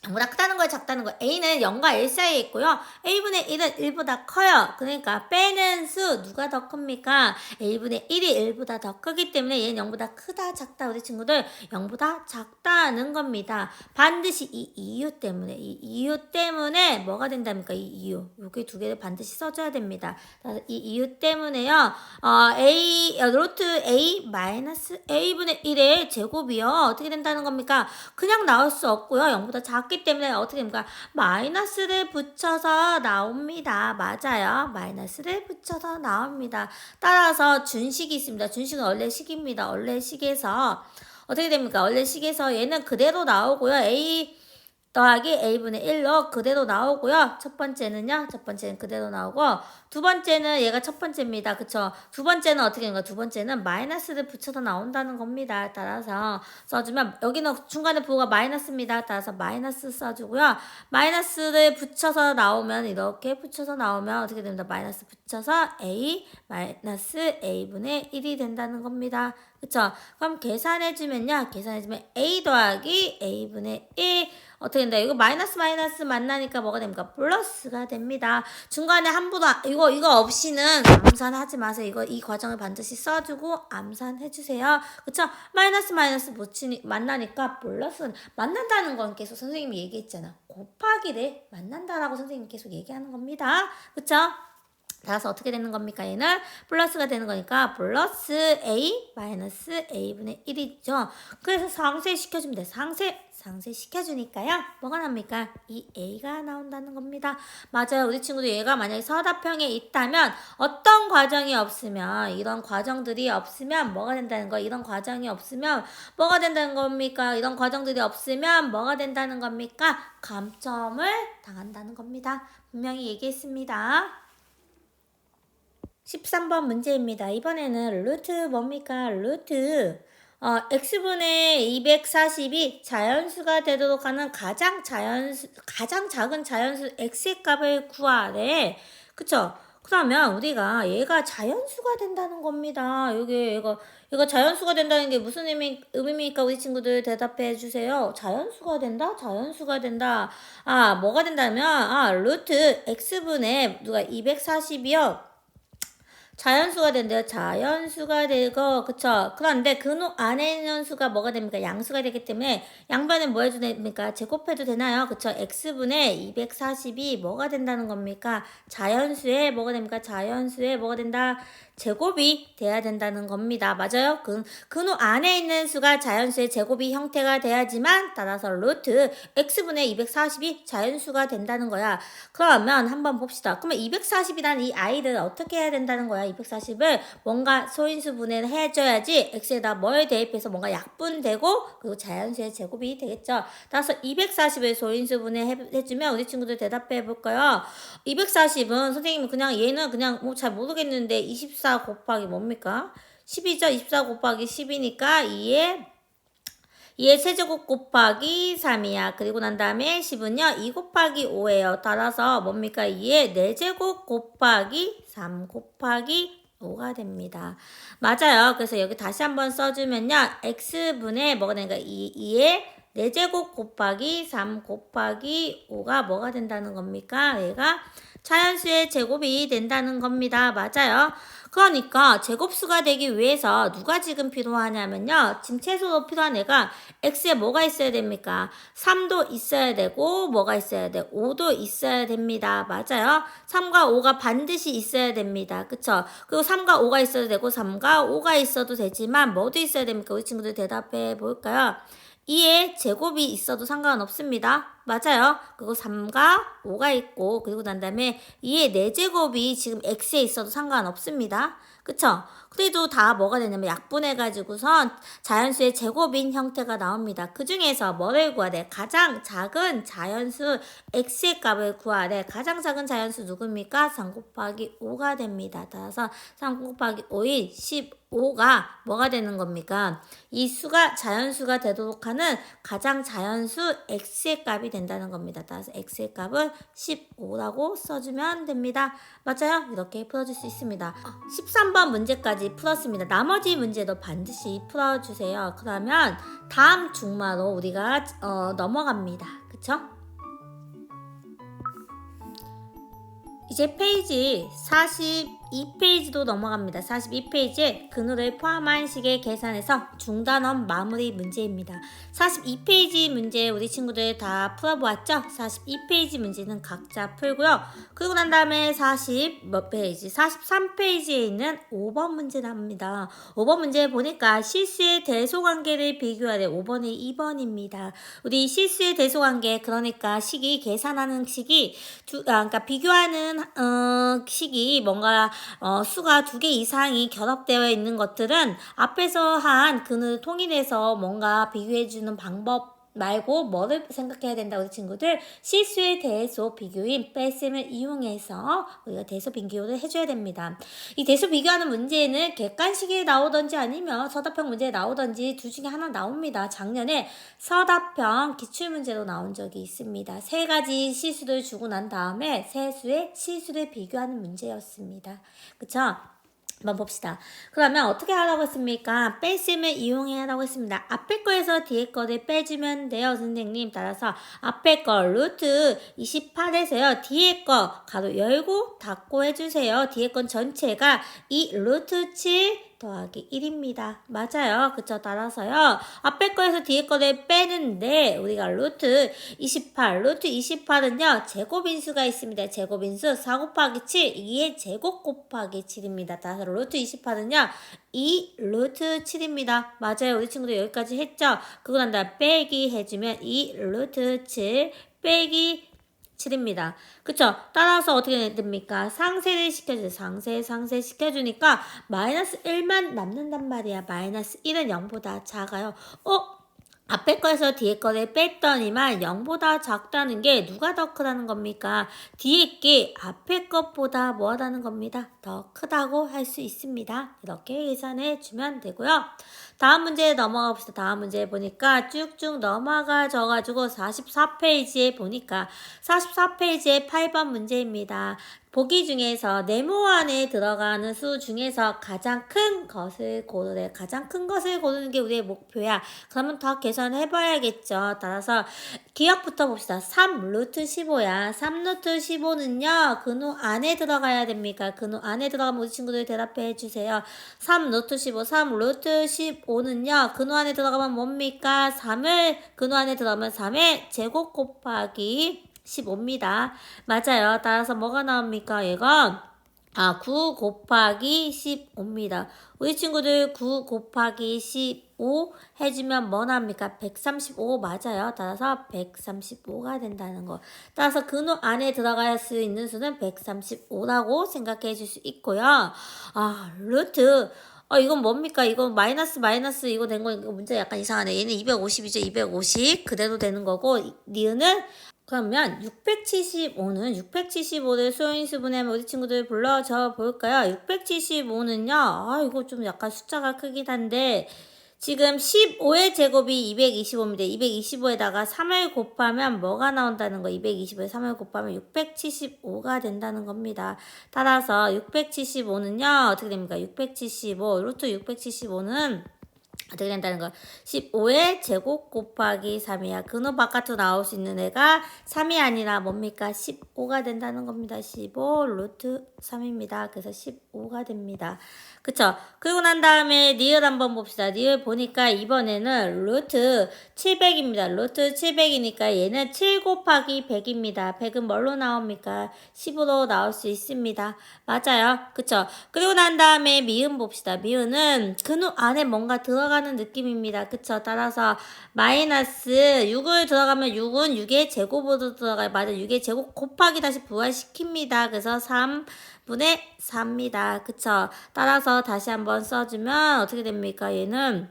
0보다 크다는 거예요, 작다는 거예요. A는 0과 1 사이에 있고요. A분의 1은 1보다 커요. 그러니까 빼는 수 누가 더 큽니까? A분의 1이 1보다 더 크기 때문에 얘는 0보다 크다, 작다. 우리 친구들 0보다 작다는 겁니다. 반드시 이 이유 때문에 뭐가 된답니까? 이 이유. 여기 두 개를 반드시 써줘야 됩니다. 이 이유 때문에요. 루트 A 마이너스 A분의 1의 제곱이요. 어떻게 된다는 겁니까? 그냥 나올 수 없고요. 0보다 작기 때문에 어떻게 됩니까? 마이너스를 붙여서 나옵니다. 맞아요. 마이너스를 붙여서 나옵니다. 따라서 준식이 있습니다. 준식은 원래 식입니다. 원래 식에서 어떻게 됩니까? 원래 식에서 얘는 그대로 나오고요. A 더하기 A분의 1로 그대로 나오고요. 첫 번째는 그대로 나오고 두 번째는 얘가 첫 번째입니다. 그쵸? 두 번째는 어떻게 되는 거야? 두 번째는 마이너스를 붙여서 나온다는 겁니다. 따라서 써주면 여기는 중간에 부호가 마이너스입니다. 따라서 마이너스 써주고요. 마이너스를 붙여서 나오면 이렇게 붙여서 나오면 어떻게 됩니다? 마이너스 붙여서 A 마이너스 A분의 1이 된다는 겁니다. 그쵸? 그럼 계산해주면 A 더하기 A분의 1 어떻게 된다? 이거 마이너스 만나니까 뭐가 됩니까? 플러스가 됩니다. 중간에 함부로 이거 없이는 암산하지 마세요. 이 과정을 반드시 써주고 암산해주세요. 그쵸? 마이너스 만나니까 플러스 만난다는 건 계속 선생님이 얘기했잖아. 곱하기를 만난다라고 선생님이 계속 얘기하는 겁니다. 그쵸? 따라서 어떻게 되는 겁니까? 얘는 플러스가 되는 거니까 플러스 A 마이너스 A분의 1이죠. 그래서 상쇄시켜주면 돼. 상쇄시켜주니까요. 뭐가 납니까? 이 A가 나온다는 겁니다. 맞아요. 우리 친구들 얘가 만약에 서답형에 있다면 어떤 과정이 없으면 이런 과정들이 없으면 뭐가 된다는 거? 이런 과정이 없으면 뭐가 된다는 겁니까? 이런 과정들이 없으면 뭐가 된다는 겁니까? 감점을 당한다는 겁니다. 분명히 얘기했습니다. 13번 문제입니다. 이번에는 루트 뭡니까? 루트 x분의 240이 자연수가 되도록 하는 가장 작은 자연수 x의 값을 구하래. 그쵸? 그러면 우리가 얘가 자연수가 된다는 겁니다. 얘가 자연수가 된다는 게 무슨 의미입니까? 우리 친구들 대답해 주세요. 자연수가 된다? 자연수가 된다. 뭐가 된다면, 루트 x분의 누가 240이요. 자연수가 된대요. 자연수가 되고, 그쵸? 그런데 근호 안에 있는 수가 뭐가 됩니까? 양수가 되기 때문에 양변은 뭐 해도 됩니까? 제곱해도 되나요? 그쵸? x분의 240이 뭐가 된다는 겁니까? 자연수에 뭐가 됩니까? 자연수에 뭐가 된다? 제곱이 돼야 된다는 겁니다. 맞아요? 근호 안에 있는 수가 자연수의 제곱이 형태가 돼야지만 따라서 루트 x분의 240이 자연수가 된다는 거야. 그러면 한번 봅시다. 그러면 240이라는 이 아이를 어떻게 해야 된다는 거야? 240을 뭔가 소인수 분해를 해줘야지 x에다 뭘 대입해서 뭔가 약분되고 그리고 자연수의 제곱이 되겠죠. 따라서 240을 소인수 분해해주면 우리 친구들 대답해 볼까요? 240은 선생님이 그냥 얘는 그냥 뭐 잘 모르겠는데 24 곱하기 뭡니까? 10이죠. 24 곱하기 10이니까 2의 세제곱 곱하기 3이야. 그리고 난 다음에 10은요. 2 곱하기 5예요. 따라서 뭡니까? 2의 4제곱 곱하기 3 곱하기 5가 됩니다. 맞아요. 그래서 여기 다시 한번 써주면요. x분의 뭐가 되니까 2의 4제곱 곱하기 3 곱하기 5가 뭐가 된다는 겁니까? 얘가 자연수의 제곱이 된다는 겁니다. 맞아요. 그러니까 제곱수가 되기 위해서 누가 지금 필요하냐면요. 지금 최소로 필요한 애가 x에 뭐가 있어야 됩니까? 3도 있어야 되고 뭐가 있어야 돼? 5도 있어야 됩니다. 맞아요. 3과 5가 반드시 있어야 됩니다. 그쵸? 그리고 3과 5가 있어도 되고 3과 5가 있어도 되지만 뭐도 있어야 됩니까? 우리 친구들 대답해 볼까요? 2의 제곱이 있어도 상관없습니다. 맞아요. 그리고 3과 5가 있고 그리고 난 다음에 2의 4제곱이 지금 x에 있어도 상관없습니다. 그쵸? 그래도 다 뭐가 되냐면 약분해가지고선 자연수의 제곱인 형태가 나옵니다. 그 중에서 뭐를 구하래? 가장 작은 자연수 x의 값을 구하래. 가장 작은 자연수 누굽니까? 3 곱하기 5가 됩니다. 따라서 3 곱하기 5인 15가 뭐가 되는 겁니까? 이 수가 자연수가 되도록 하는 가장 자연수 x의 값이 된다는 겁니다. 따라서 x의 값은 15라고 써주면 됩니다. 맞아요? 이렇게 풀어줄 수 있습니다. 13번 문제까지 풀었습니다. 나머지 문제도 반드시 풀어주세요. 그러면 다음 중마로 우리가 넘어갑니다. 그쵸? 이제 페이지 42페이지도 넘어갑니다. 42페이지에 근호를 포함한 식의 계산에서 중단원 마무리 문제입니다. 42페이지 문제 우리 친구들 다 풀어보았죠? 42페이지 문제는 각자 풀고요. 그리고 난 다음에 43페이지에 있는 5번 문제 나옵니다. 5번 문제 보니까 실수의 대소관계를 비교하래. 5번에 2번입니다. 우리 실수의 대소관계 그러니까 식이 계산하는 식이 그러니까 비교하는 식이 뭔가 수가 2개 이상이 결합되어 있는 것들은 앞에서 한 근을 통일해서 뭔가 비교해주는 방법 말고 뭐를 생각해야 된다 우리 친구들 실수의 대소 비교인 뺄셈을 이용해서 우리가 대소 비교를 해줘야 됩니다. 이 대소 비교하는 문제는 객관식에 나오던지 아니면 서답형 문제에 나오던지 둘 중에 하나 나옵니다. 작년에 서답형 기출문제로 나온 적이 있습니다. 3가지 실수를 주고 난 다음에 세 수의 실수를 비교하는 문제였습니다. 그쵸? 한번 봅시다. 그러면 어떻게 하라고 했습니까? 뺄셈을 이용해야 하라고 했습니다. 앞에 거에서 뒤에 거를 빼주면 돼요, 선생님. 따라서 앞에 거 루트 28에서요. 뒤에 거 가로 열고 닫고 해주세요. 뒤에 건 전체가 이 루트 7 더하기 1입니다. 맞아요. 그쵸? 따라서요. 앞에 거에서 뒤에 거를 빼는데 우리가 루트 28은요. 제곱인수가 있습니다. 제곱인수 4 곱하기 7 2의 제곱 곱하기 7입니다. 따라서 루트 28은요. 2 루트 7입니다. 맞아요. 우리 친구들 여기까지 했죠? 그거 난 다음에 빼기 해주면 2 루트 7 빼기 7입니다. 그쵸? 따라서 어떻게 됩니까? 상세를 시켜주세요. 상세 시켜주니까 마이너스 1만 남는단 말이야. 마이너스 1은 0보다 작아요. 앞에 거에서 뒤에 거를 뺐더니만 0보다 작다는 게 누가 더 크다는 겁니까? 뒤에 게 앞에 것보다 뭐하다는 겁니다. 더 크다고 할 수 있습니다. 이렇게 계산해 주면 되고요. 다음 문제 넘어가 봅시다. 다음 문제 보니까 쭉쭉 넘어가져가지고 44페이지에 보니까 44페이지에 8번 문제입니다. 보기 중에서 네모 안에 들어가는 수 중에서 가장 큰 것을 고르래. 가장 큰 것을 고르는 게 우리의 목표야. 그러면 더 계산해봐야겠죠. 따라서 기억부터 봅시다. 3 루트 15야. 3 루트 15는요. 근호 안에 들어가야 됩니까? 근호 안에 들어가면 우리 친구들 대답해 주세요. 3 루트 15, 3 루트 15는요. 근호 안에 들어가면 뭡니까? 3을 근호 안에 들어가면 3의 제곱 곱하기 15입니다. 맞아요. 따라서 뭐가 나옵니까? 얘가 9 곱하기 15입니다. 우리 친구들 9 곱하기 15 해주면 뭐 나옵니까? 135 맞아요. 따라서 135가 된다는 거. 따라서 근호 안에 들어갈 수 있는 수는 135라고 생각해 줄 수 있고요. 루트. 이건 뭡니까? 이건 마이너스 이거 된 거, 이거 문제 약간 이상하네. 얘는 250이죠. 250 그대로 되는 거고, 니은은 그러면 675를 소인수분해하면 우리 친구들 불러줘 볼까요? 675는요. 이거 좀 약간 숫자가 크긴 한데 지금 15의 제곱이 225입니다. 225에다가 3을 곱하면 뭐가 나온다는 거? 225에 3을 곱하면 675가 된다는 겁니다. 따라서 675는요. 어떻게 됩니까? 675 루트 675는 어떻게 된다는 거? 15의 제곱 곱하기 3이야. 근호 바깥으로 나올 수 있는 애가 3이 아니라 뭡니까? 15가 된다는 겁니다. 15 루트 3입니다. 그래서 15가 됩니다. 그쵸? 그리고 난 다음에 리을 한번 봅시다. 리을 보니까 이번에는 루트 700입니다. 루트 700이니까 얘는 7 곱하기 100입니다. 100은 뭘로 나옵니까? 10으로 나올 수 있습니다. 맞아요. 그쵸? 그리고 난 다음에 미음 봅시다. 미음은 근호 안에 뭔가 들어가는 느낌입니다. 그쵸? 따라서 마이너스 6을 들어가면 6은 6의 제곱으로 들어가요. 맞아. 6의 제곱 곱하기 다시 부활시킵니다. 그래서 3분의 4입니다. 그쵸? 따라서 다시 한번 써주면 어떻게 됩니까? 얘는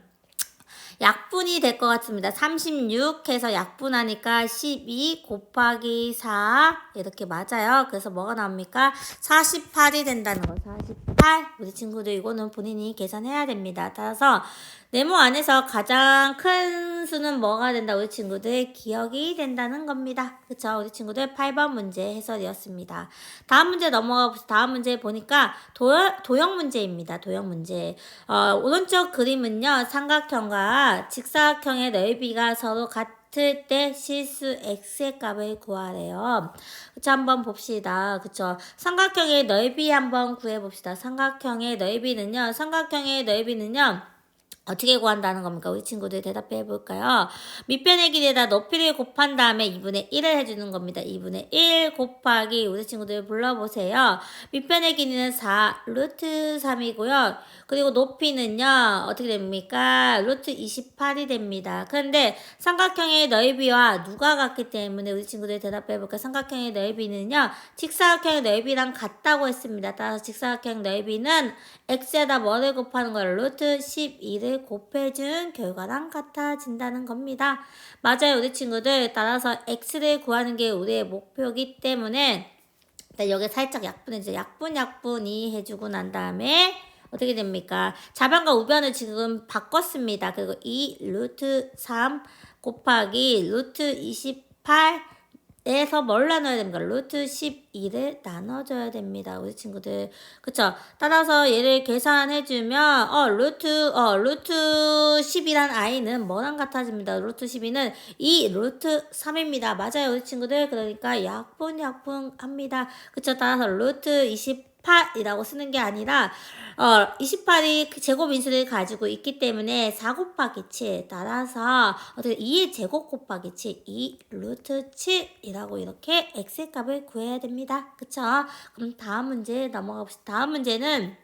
약분이 될 것 같습니다. 36 해서 약분하니까 12 곱하기 4 이렇게 맞아요. 그래서 뭐가 나옵니까? 48이 된다는 거. 48. 우리 친구들 이거는 본인이 계산해야 됩니다. 따라서 네모 안에서 가장 큰 수는 뭐가 된다? 우리 친구들 기억이 된다는 겁니다. 그쵸? 우리 친구들 8번 문제 해설이었습니다. 다음 문제 넘어가 봅시다. 다음 문제 보니까 도형 문제입니다. 도형 문제. 오른쪽 그림은요. 삼각형과 직사각형의 넓이가 서로 같을 때 실수 x의 값을 구하래요. 그쵸? 한번 봅시다. 그쵸? 삼각형의 넓이 한번 구해봅시다. 삼각형의 넓이는요. 어떻게 구한다는 겁니까? 우리 친구들 대답해 볼까요? 밑변의 길이에다 높이를 곱한 다음에 2분의 1을 해주는 겁니다. 2분의 1 곱하기 우리 친구들 불러보세요. 밑변의 길이는 4 루트 3이고요. 그리고 높이는요. 어떻게 됩니까? 루트 28이 됩니다. 그런데 삼각형의 넓이와 누가 같기 때문에 우리 친구들 대답해 볼까요? 삼각형의 넓이는요. 직사각형의 넓이랑 같다고 했습니다. 따라서 직사각형 넓이는 x에다 뭐를 곱하는 거예요? 루트 12를 곱해준 결과랑 같아진다는 겁니다. 맞아요, 우리 친구들. 따라서 x를 구하는 게 우리의 목표이기 때문에 여기 살짝 약분해주세요. 약분이 해주고 난 다음에 어떻게 됩니까? 좌변과 우변을 지금 바꿨습니다. 그리고 2 루트 3 곱하기 루트 28 에서 뭘 나눠야 됩니까? 루트 12를 나눠줘야 됩니다. 우리 친구들. 그쵸? 따라서 얘를 계산해주면, 루트 10이란 i는 뭐랑 같아집니다. 루트 12는 2 루트 3입니다. 맞아요, 우리 친구들. 그러니까 약분합니다. 그쵸? 따라서 루트 28이라고 쓰는 게 아니라, 28이 제곱 인수를 가지고 있기 때문에 4 곱하기 7 따라서 어떻게 2의 제곱 곱하기 7 2 루트 7이라고 이렇게 x의 값을 구해야 됩니다. 그쵸? 그럼 다음 문제 넘어가 봅시다. 다음 문제는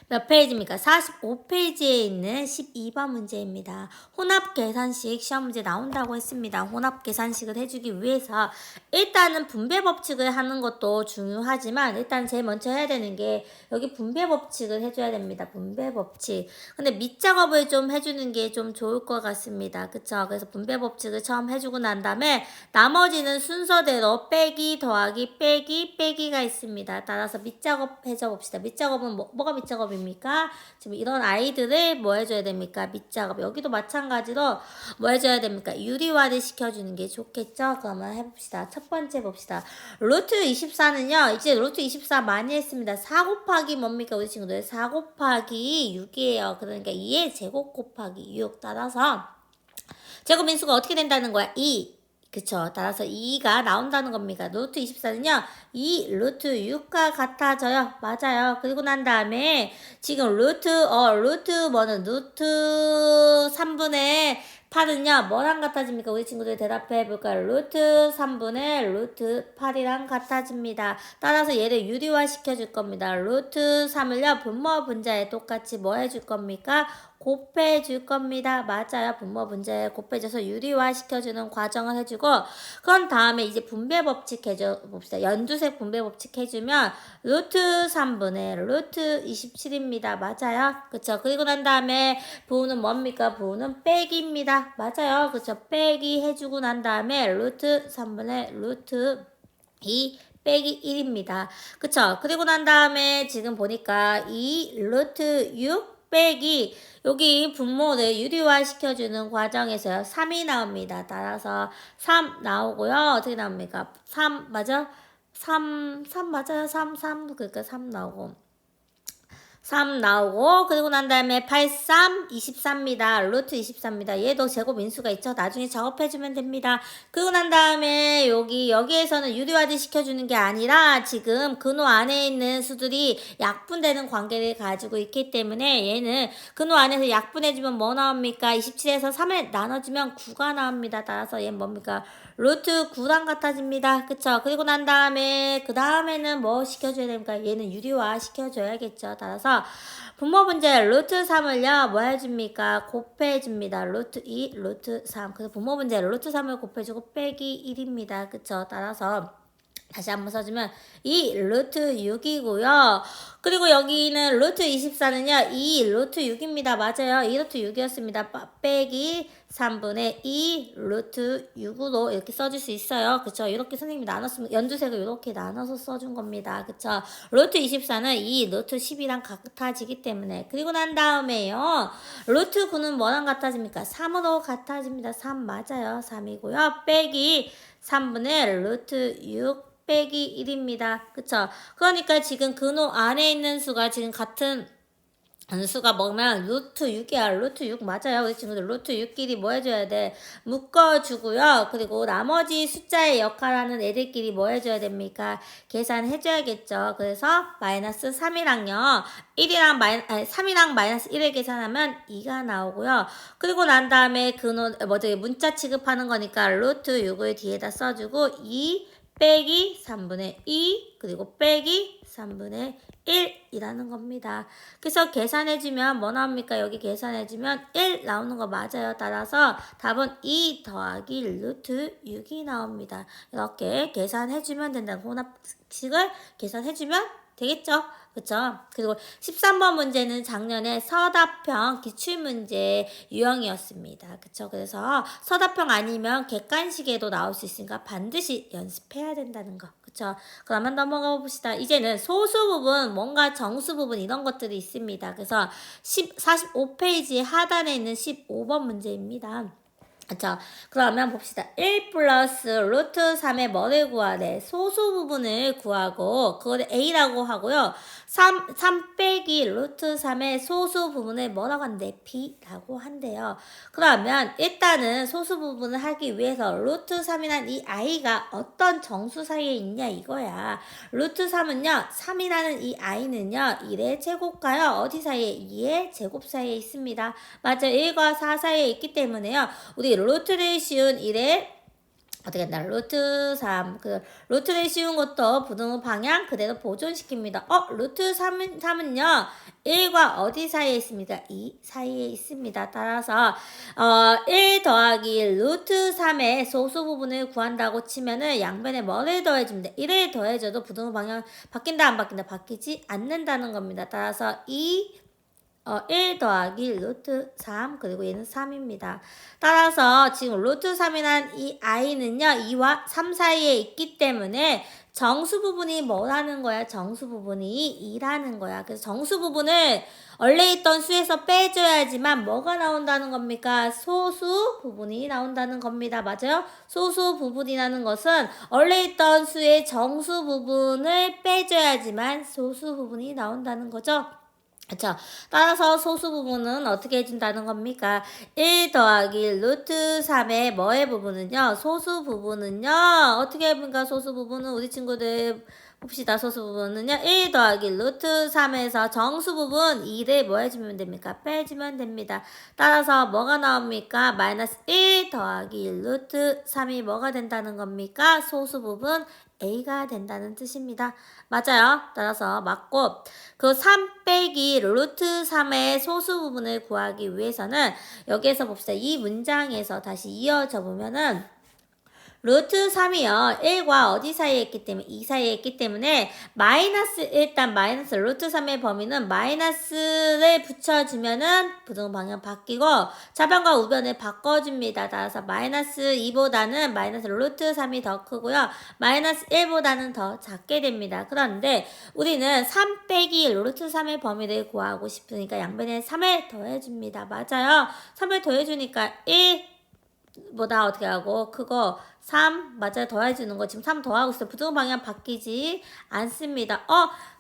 몇 페이지입니까? 45페이지에 있는 12번 문제입니다. 혼합계산식 시험 문제 나온다고 했습니다. 혼합계산식을 해주기 위해서 일단은 분배법칙을 하는 것도 중요하지만 일단 제일 먼저 해야 되는 게 여기 분배법칙을 해줘야 됩니다. 분배법칙. 근데 밑작업을 좀 해주는 게 좀 좋을 것 같습니다. 그쵸? 그래서 분배법칙을 처음 해주고 난 다음에 나머지는 순서대로 빼기, 더하기, 빼기가 있습니다. 따라서 밑작업 해줘 봅시다. 밑작업은 뭐가 밑작업입니까? 작업입니까? 지금 이런 아이들을 뭐 해줘야 됩니까? 밑작업. 여기도 마찬가지로 뭐 해줘야 됩니까? 유리화를 시켜주는 게 좋겠죠? 그러면 해봅시다. 첫 번째 봅시다. 루트 24는요. 이제 루트 24 많이 했습니다. 4 곱하기 뭡니까? 우리 친구들 4 곱하기 6이에요. 그러니까 2의 제곱 곱하기 6 따라서 제곱인수가 어떻게 된다는 거야? 2. 그쵸. 따라서 2가 나온다는 겁니다. 루트 24는요. 2 루트 6과 같아져요. 맞아요. 그리고 난 다음에 지금 루트 뭐는 루트 3분의 8은요. 뭐랑 같아집니까? 우리 친구들 대답해 볼까요? 루트 3분의 루트 8이랑 같아집니다. 따라서 얘를 유리화 시켜줄 겁니다. 루트 3을요. 분모 분자에 똑같이 뭐 해줄 겁니까? 곱해 줄 겁니다. 맞아요. 분모 분자에 곱해줘서 유리화 시켜주는 과정을 해주고 그런 다음에 이제 분배 법칙 해줘 봅시다. 연두색 분배 법칙 해주면 루트 3분의 루트 27입니다. 맞아요. 그쵸. 그리고 난 다음에 부호는 뭡니까? 부호는 빼기입니다. 맞아요. 그쵸. 빼기 해주고 난 다음에 루트 3분의 루트 2 빼기 1입니다. 그쵸. 그리고 난 다음에 지금 보니까 2 루트 6 빼기 여기 분모를 유리화 시켜주는 과정에서요. 3이 나옵니다. 따라서 3 나오고요. 어떻게 나옵니까? 3 맞아? 3 맞아요. 3 그러니까 3 나오고 3 나오고 그리고 난 다음에 8, 3, 24입니다. 루트 24입니다. 얘도 제곱 인수가 있죠. 나중에 작업해주면 됩니다. 그리고 난 다음에 여기에서는 유리화를 시켜주는 게 아니라 지금 근호 안에 있는 수들이 약분되는 관계를 가지고 있기 때문에 얘는 근호 안에서 약분해주면 뭐 나옵니까? 27에서 3을 나눠주면 9가 나옵니다. 따라서 얘는 뭡니까? 루트 9랑 같아집니다. 그쵸? 그리고 난 다음에 그 다음에는 뭐 시켜줘야 됩니까? 얘는 유리화 시켜줘야겠죠. 따라서 분모 문제 루트 3을요 뭐 해줍니까? 곱해줍니다. 루트 2, 루트 3. 그래서 분모 문제 루트 3을 곱해주고 빼기 1입니다. 그쵸? 따라서 다시 한번 써주면 2 루트 6이고요. 그리고 여기는 루트 24는요. 2 루트 6입니다. 맞아요. 2 루트 6이었습니다. 빼기 3분의 2 루트 6으로 이렇게 써줄 수 있어요. 그쵸? 이렇게 선생님이 나눴으면 연두색을 이렇게 나눠서 써준 겁니다. 그쵸? 루트 24는 2 루트 10이랑 같아지기 때문에 그리고 난 다음에요. 루트 9는 뭐랑 같아집니까? 3으로 같아집니다. 3 맞아요. 3이고요. 빼기 3분의 루트 6 빼기 1입니다. 그쵸? 그러니까 지금 근호 안에 있는 수가 지금 같은 수가 뭐면 루트 6이야. 루트 6 맞아요. 우리 친구들 루트 6끼리 뭐 해줘야 돼? 묶어주고요. 그리고 나머지 숫자의 역할하는 애들끼리 뭐 해줘야 됩니까? 계산해줘야겠죠. 그래서 마이너스 3이랑요. 3이랑 마이너스 1을 계산하면 2가 나오고요. 그리고 난 다음에 문자 취급하는 거니까 루트 6을 뒤에다 써주고 2 빼기 3분의 2 그리고 빼기 3분의 1이라는 겁니다. 그래서 계산해주면 뭐 나옵니까? 여기 계산해주면 1 나오는 거 맞아요. 따라서 답은 2 더하기 루트 6이 나옵니다. 이렇게 계산해주면 된다는 혼합식을 계산해주면 되겠죠? 그쵸? 그리고 13번 문제는 작년에 서답형 기출문제 유형이었습니다. 그쵸? 그래서 서답형 아니면 객관식에도 나올 수 있으니까 반드시 연습해야 된다는 거. 그쵸? 그러면 넘어가 봅시다. 이제는 소수 부분, 뭔가 정수 부분 이런 것들이 있습니다. 그래서 45페이지 하단에 있는 15번 문제입니다. 그쵸? 그러면 봅시다. 1 플러스 루트 3의 뭐를 구하래? 소수 부분을 구하고 그거를 A라고 하고요. 3 빼기 루트 3의 소수 부분을 뭐라고 한대? B라고 한대요. 그러면 일단은 소수 부분을 하기 위해서 루트 3이란 이 I가 어떤 정수 사이에 있냐 이거야. 루트 3은요. 3이라는 이 I는요. 1의 제곱과요. 어디 사이에? 2의 제곱 사이에 있습니다. 맞아. 1과 4 사이에 있기 때문에요. 우리 루트를 씌운 1에 어떻게 한다? 루트 3. 루트를 씌운 것도 부등호 방향 그대로 보존시킵니다. 루트 3은요. 1과 어디 사이에 있습니까? 2 사이에 있습니다. 따라서 1 더하기 루트 3의 소수 부분을 구한다고 치면은 양변에 뭐를 더해주면 돼? 1을 더해줘도 부등호 방향 바뀐다 안 바뀐다? 바뀌지 않는다는 겁니다. 따라서 1 더하기 루트 3 그리고 얘는 3입니다. 따라서 지금 루트 3이란 이 i는요 2와 3 사이에 있기 때문에 정수 부분이 뭐라는 거야? 정수 부분이 2라는 거야. 그래서 정수 부분을 원래 있던 수에서 빼줘야지만 뭐가 나온다는 겁니까? 소수 부분이 나온다는 겁니다. 맞아요? 소수 부분이라는 것은 원래 있던 수의 정수 부분을 빼줘야지만 소수 부분이 나온다는 거죠. 그쵸. 따라서 소수 부분은 어떻게 해준다는 겁니까? 1 더하기 루트 3의 뭐의 부분은요? 소수 부분은요? 어떻게 해볼까? 소수 부분은 우리 친구들 봅시다. 소수 부분은요. 1 더하기 루트 3에서 정수 부분 2를 뭐 해주면 됩니까? 빼주면 됩니다. 따라서 뭐가 나옵니까? 마이너스 1 더하기 루트 3이 뭐가 된다는 겁니까? 소수 부분 A가 된다는 뜻입니다. 맞아요. 따라서 맞고 그 3 빼기 루트 3의 소수 부분을 구하기 위해서는 여기에서 봅시다. 이 문장에서 다시 이어져 보면은 루트 3이요. 1과 어디 사이에 있기 때문에 2 사이에 있기 때문에 마이너스 일단 마이너스 루트 3의 범위는 마이너스를 붙여주면은 부등 방향 바뀌고 좌변과 우변을 바꿔줍니다. 따라서 마이너스 2보다는 마이너스 루트 3이 더 크고요. 마이너스 1보다는 더 작게 됩니다. 그런데 우리는 3 빼기 루트 3의 범위를 구하고 싶으니까 양변에 3을 더해줍니다. 맞아요. 3을 더해주니까 1 보다 어떻게 하고 크고 3 맞아요. 더해주는 거 지금 3 더하고 있어요. 부등 방향 바뀌지 않습니다.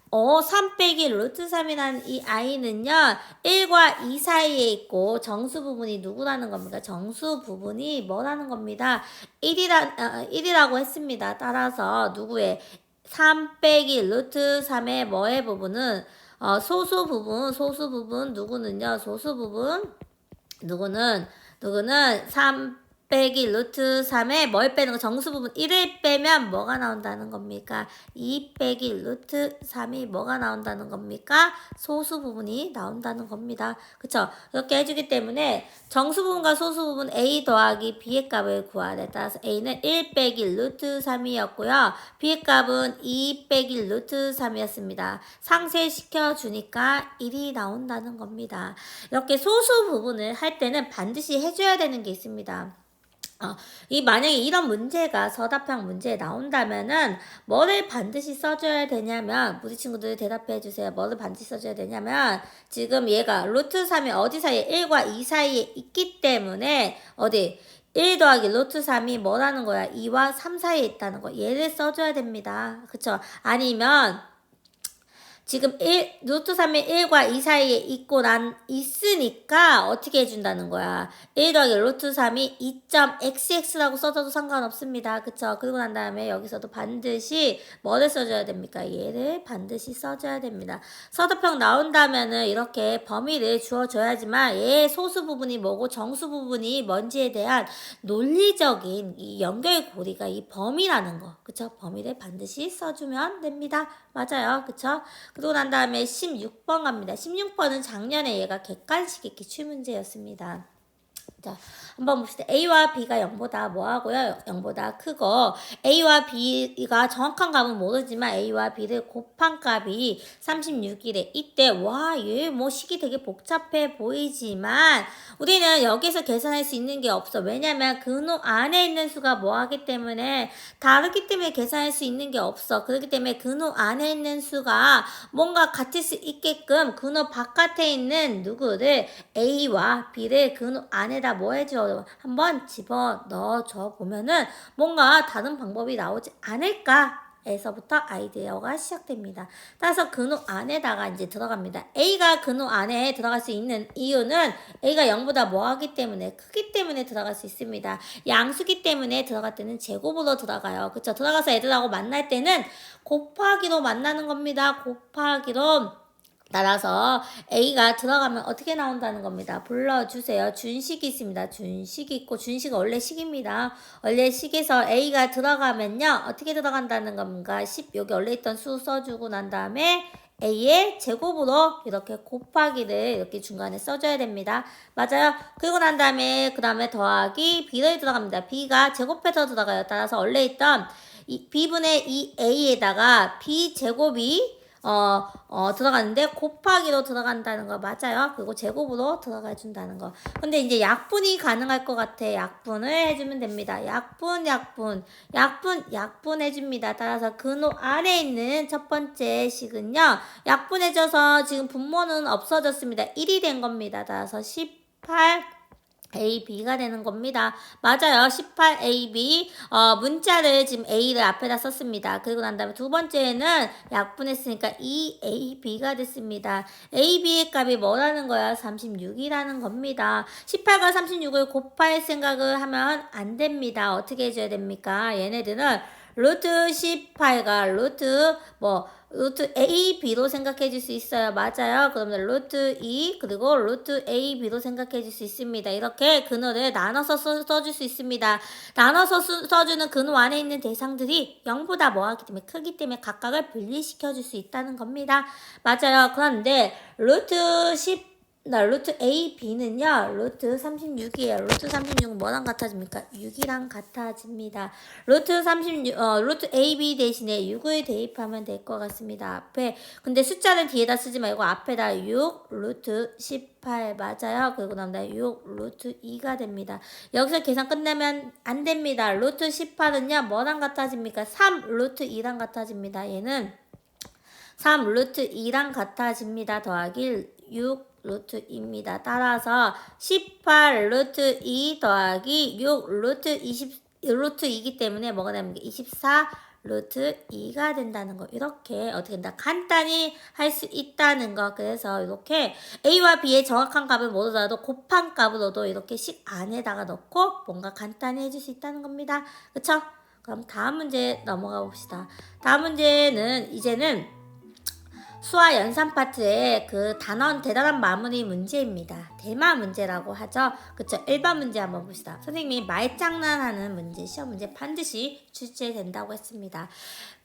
3 빼기 루트 3이라는 이 i는요 1과 2 사이에 있고 정수 부분이 누구라는 겁니까? 정수 부분이 뭐라는 겁니다. 1이라고 했습니다. 따라서 누구의 3 빼기 루트 3의 뭐의 부분은 소수 부분 누구는요? 소수 부분 누구는 3 빼기 루트 3에 뭘 빼는 거? 정수 부분 1을 빼면 뭐가 나온다는 겁니까? 2 빼기 루트 3이 뭐가 나온다는 겁니까? 소수 부분이 나온다는 겁니다. 그쵸? 이렇게 해주기 때문에 정수 부분과 소수 부분 A 더하기 B의 값을 구하래. 따라서 A는 1 빼기 루트 3이었고요. B의 값은 2 빼기 루트 3이었습니다. 상쇄시켜 주니까 1이 나온다는 겁니다. 이렇게 소수 부분을 할 때는 반드시 해줘야 되는 게 있습니다. 만약에 이런 문제가 서답형 문제에 나온다면은 뭐를 반드시 써줘야 되냐면 우리 친구들 대답해 주세요. 뭐를 반드시 써줘야 되냐면 지금 얘가 루트 3이 어디 사이에 1과 2 사이에 있기 때문에 1 더하기 루트 3이 뭐라는 거야? 2와 3 사이에 있다는 거. 얘를 써줘야 됩니다. 그쵸? 아니면 지금 루트 3이 1과 2 사이에 있으니까 어떻게 해준다는 거야. 1 더하기 루트 3이 2.xx라고 써줘도 상관없습니다. 그쵸? 그리고 난 다음에 여기서도 반드시 뭐를 써줘야 됩니까? 얘를 반드시 써줘야 됩니다. 서답형 나온다면은 이렇게 범위를 주어줘야지만 얘의 소수 부분이 뭐고 정수 부분이 뭔지에 대한 논리적인 이 연결고리가 이 범위라는 거. 그쵸? 범위를 반드시 써주면 됩니다. 맞아요. 그쵸? 그러고 난 다음에 16번 갑니다. 16번은 작년에 얘가 객관식의 기출문제였습니다. 자, 한번 봅시다. A와 B가 0보다 뭐하고요? 0보다 크고 A와 B가 정확한 값은 모르지만 A와 B를 곱한 값이 36이래. 이때 얘 식이 되게 복잡해 보이지만 우리는 여기서 계산할 수 있는 게 없어. 왜냐면 근호 안에 있는 수가 뭐하기 때문에 다르기 때문에 계산할 수 있는 게 없어. 그렇기 때문에 근호 안에 있는 수가 뭔가 같을 수 있게끔 근호 바깥에 있는 누구를 A와 B를 근호 안에다 뭐 해줘? 한번 집어 넣어줘 보면은 뭔가 다른 방법이 나오지 않을까? 에서부터 아이디어가 시작됩니다. 따라서 근호 안에다가 이제 들어갑니다. A가 근호 안에 들어갈 수 있는 이유는 A가 0보다 뭐하기 때문에 크기 때문에 들어갈 수 있습니다. 양수기 때문에 들어갈 때는 제곱으로 들어가요. 그쵸? 들어가서 애들하고 만날 때는 곱하기로 만나는 겁니다. 곱하기로 따라서 A가 들어가면 어떻게 나온다는 겁니다. 불러주세요. 준식이 있습니다. 준식이 있고 준식은 원래 식입니다. 원래 식에서 A가 들어가면요. 어떻게 들어간다는 겁니까? 10 여기 원래 있던 수 써주고 난 다음에 A의 제곱으로 이렇게 곱하기를 이렇게 중간에 써줘야 됩니다. 맞아요? 그리고 난 다음에 그 다음에 더하기 B를 들어갑니다. B가 제곱해서 들어가요. 따라서 원래 있던 B분의 2A에다가 B 제곱이 들어가는데 곱하기로 들어간다는 거 맞아요. 그리고 제곱으로 들어가 준다는 거. 근데 이제 약분이 가능할 것 같아. 약분을 해주면 됩니다. 약분 해줍니다. 따라서 근호 아래에 있는 첫 번째 식은요. 약분해줘서 지금 분모는 없어졌습니다. 1이 된 겁니다. 따라서 18 AB가 되는 겁니다. 맞아요. 18AB. 문자를 지금 A를 앞에다 썼습니다. 그리고 난 다음에 두 번째는 약분했으니까 2AB가 됐습니다. AB의 값이 뭐라는 거야? 36이라는 겁니다. 18과 36을 곱할 생각을 하면 안 됩니다. 어떻게 해줘야 됩니까? 얘네들은 루트 18가 루트 AB로 생각해 줄 수 있어요. 맞아요. 그러면 루트 2 그리고 루트 AB로 생각해 줄 수 있습니다. 이렇게 근호를 나눠서 써줄 수 있습니다. 나눠서 써주는 근호 안에 있는 대상들이 0보다 뭐하기 때문에 크기 때문에 각각을 분리시켜 줄 수 있다는 겁니다. 맞아요. 그런데 루트 AB는요, 루트 36이에요. 루트 36은 뭐랑 같아집니까? 6이랑 같아집니다. 루트 AB 대신에 6을 대입하면 될 것 같습니다. 앞에. 근데 숫자를 뒤에다 쓰지 말고 앞에다 6, 루트 18 맞아요. 그리고 나면 6, 루트 2가 됩니다. 여기서 계산 끝내면 안 됩니다. 루트 18은요, 뭐랑 같아집니까? 3, 루트 2랑 같아집니다. 얘는 3 루트 2랑 같아집니다. 더하기 6 루트 2입니다. 따라서 18 루트 2 더하기 6 루트 루트 2이기 때문에 뭐가 됩니까? 24 루트 2가 된다는 거. 이렇게 어떻게 된다? 간단히 할 수 있다는 거. 그래서 이렇게 A와 B의 정확한 값을 모르더라도 곱한 값으로도 이렇게 식 안에다가 넣고 뭔가 간단히 해줄 수 있다는 겁니다. 그쵸? 그럼 다음 문제 넘어가 봅시다. 다음 문제는 이제는 수화 연산 파트의 그 단원 대단한 마무리 문제입니다. 대마 문제라고 하죠. 그쵸? 1번 문제 한번 봅시다. 선생님이 말장난하는 문제, 시험 문제 반드시 출제된다고 했습니다.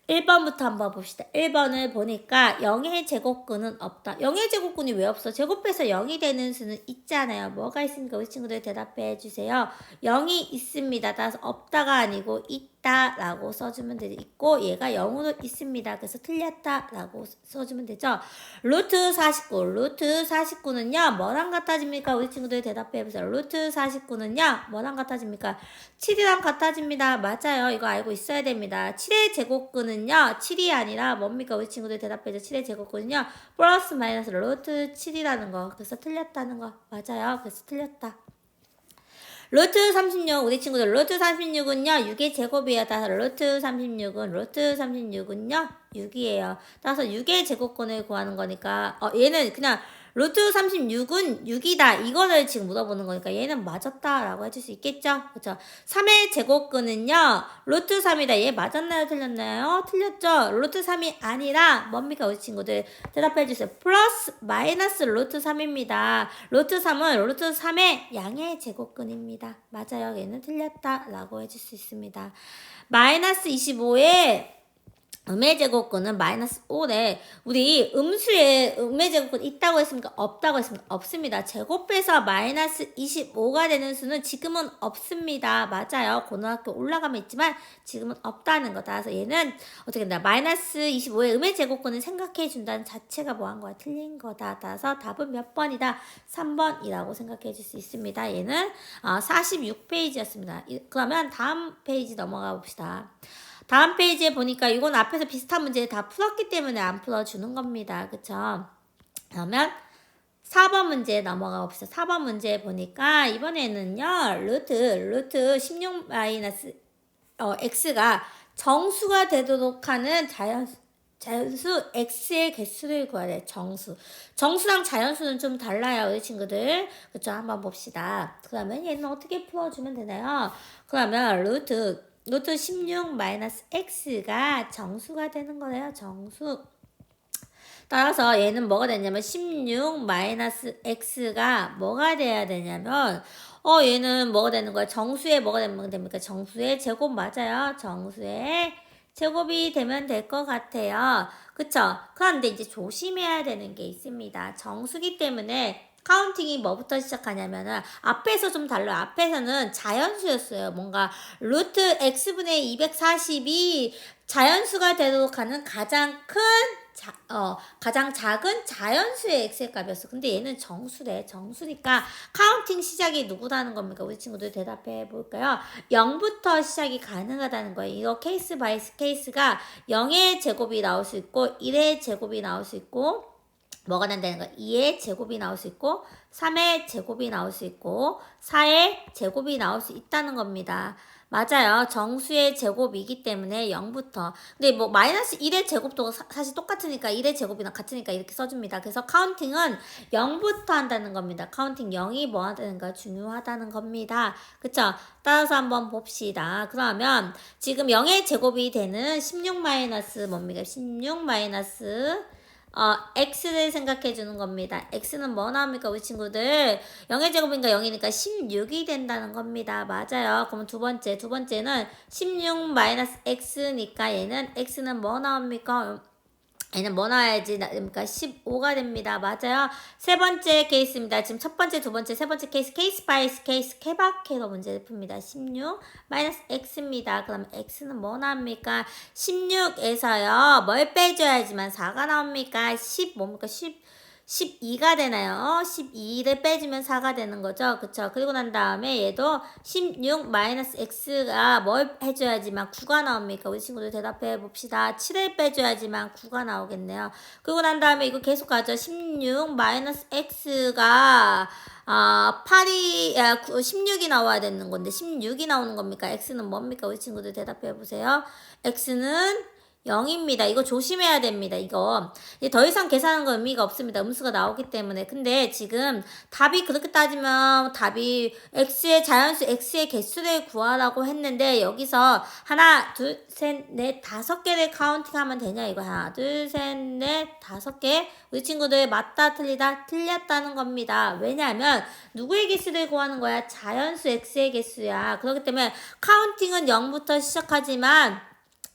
1번부터 한번 봅시다. 1번을 보니까 0의 제곱근은 없다. 0의 제곱근이 왜 없어? 제곱해서 0이 되는 수는 있잖아요. 뭐가 있습니까? 우리 친구들 대답해 주세요. 0이 있습니다. 따라서 없다가 아니고 있다라고 써주면 되고 얘가 0으로 있습니다. 그래서 틀렸다라고 써주면 되죠. 루트 49는요. 뭐랑 같아집니까? 우리 친구들 대답해 보세요. 루트 49는요. 뭐랑 같아집니까? 7이랑 같아집니다. 맞아요. 이거 알고 있어야 됩니다. 7의 제곱근은요. 7이 아니라 뭡니까? 우리 친구들 대답해줘. 7의 제곱근은요. 플러스 마이너스 루트 7이라는 거. 그래서 틀렸다는 거. 맞아요. 그래서 틀렸다. 루트 36 우리 친구들 루트 36은요 6의 제곱이에요. 따라서 루트 36은요 6이에요. 따라서 6의 제곱근을 구하는 거니까 얘는 그냥 루트 36은 6이다. 이거를 지금 물어보는 거니까 얘는 맞았다라고 해줄 수 있겠죠? 그렇죠? 3의 제곱근은요. 루트 3이다. 얘 맞았나요? 틀렸나요? 틀렸죠? 루트 3이 아니라 뭡니까? 우리 친구들 대답해 주세요. 플러스 마이너스 루트 3입니다. 루트 3은 루트 3의 양의 제곱근입니다. 맞아요. 얘는 틀렸다라고 해줄 수 있습니다. 마이너스 25에 음의 제곱근은 마이너스 5래. 우리 음수에 음의 제곱근 있다고 했습니까? 없다고 했습니까? 없습니다. 제곱해서 마이너스 25가 되는 수는 지금은 없습니다. 맞아요. 고등학교 올라가면 있지만 지금은 없다는 거. 따라서 얘는 어떻게 된다? 마이너스 25의 음의 제곱근을 생각해 준다는 자체가 뭐 한 거야? 틀린 거다. 따라서 답은 몇 번이다? 3번이라고 생각해 줄 수 있습니다. 얘는 46페이지였습니다. 그러면 다음 페이지 넘어가 봅시다. 다음 페이지에 보니까 이건 앞에서 비슷한 문제 다 풀었기 때문에 안 풀어주는 겁니다. 그쵸? 그러면 4번 문제 넘어가 봅시다. 4번 문제 보니까 이번에는요. 루트 16 마이너스 x가 정수가 되도록 하는 자연수 x의 개수를 구해야 돼. 정수랑 자연수는 좀 달라요. 우리 친구들. 그쵸? 한번 봅시다. 그러면 얘는 어떻게 풀어주면 되나요? 그러면 루트 16 마이너스 x가 정수가 되는 거예요. 정수. 따라서 얘는 뭐가 되냐면 16 마이너스 x가 뭐가 돼야 되냐면 얘는 뭐가 되는 거야? 정수의 뭐가 되면 됩니까? 정수의 제곱 맞아요. 정수의 제곱이 되면 될 것 같아요. 그쵸? 그런데 이제 조심해야 되는 게 있습니다. 정수기 때문에 카운팅이 뭐부터 시작하냐면은 앞에서 좀 달라요. 앞에서는 자연수였어요. 뭔가 루트 x분의 240이 자연수가 되도록 하는 가장 작은 자연수의 x의 값이었어. 근데 얘는 정수래. 정수니까 카운팅 시작이 누구라는 겁니까? 우리 친구들 대답해 볼까요? 0부터 시작이 가능하다는 거예요. 이거 케이스 바이 케이스가 0의 제곱이 나올 수 있고 1의 제곱이 나올 수 있고 뭐가 된다는 거야? 2의 제곱이 나올 수 있고 3의 제곱이 나올 수 있고 4의 제곱이 나올 수 있다는 겁니다. 맞아요. 정수의 제곱이기 때문에 0부터. 근데 뭐 마이너스 1의 제곱도 사실 똑같으니까 1의 제곱이랑 같으니까 이렇게 써줍니다. 그래서 카운팅은 0부터 한다는 겁니다. 카운팅 0이 뭐 하다는가 중요하다는 겁니다. 그쵸? 따라서 한번 봅시다. 그러면 지금 0의 제곱이 되는 16 마이너스 뭡니까? 16 마이너스 x를 생각해 주는 겁니다. x는 뭐 나옵니까? 우리 친구들 0의 제곱인가 0이니까 16이 된다는 겁니다. 맞아요. 그러면 두 번째는 16 마이너스 x니까 얘는 x는 뭐 나옵니까? 얘는 뭐 나와야지? 그러니까 15가 됩니다. 맞아요. 세 번째 케이스입니다. 지금 첫 번째, 두 번째, 세 번째 케이스 바이 케이스 케바케로 문제를 풉니다. 16 마이너스 x입니다. 그럼 x는 뭐 나옵니까? 16에서요. 뭘 빼줘야지만 4가 나옵니까? 10 뭡니까? 12가 되나요? 12를 빼주면 4가 되는 거죠. 그쵸? 그리고 난 다음에 얘도 16 마이너스 x가 뭘 해줘야지만 9가 나옵니까? 우리 친구들 대답해 봅시다. 7을 빼줘야지만 9가 나오겠네요. 그리고 난 다음에 이거 계속 가죠. 16 마이너스 x가 16이 나와야 되는 건데 16이 나오는 겁니까? x는 뭡니까? 우리 친구들 대답해 보세요. x는 0입니다. 이거 조심해야 됩니다. 이거 더 이상 계산하는 건 의미가 없습니다. 음수가 나오기 때문에. 근데 지금 답이 그렇게 따지면 답이 x의 자연수 x의 개수를 구하라고 했는데 여기서 하나 둘 셋 넷 다섯 개를 카운팅하면 되냐 이거. 하나 둘 셋 넷 다섯 개. 우리 친구들 맞다 틀리다 틀렸다는 겁니다. 왜냐하면 누구의 개수를 구하는 거야? 자연수 x의 개수야. 그렇기 때문에 카운팅은 0부터 시작하지만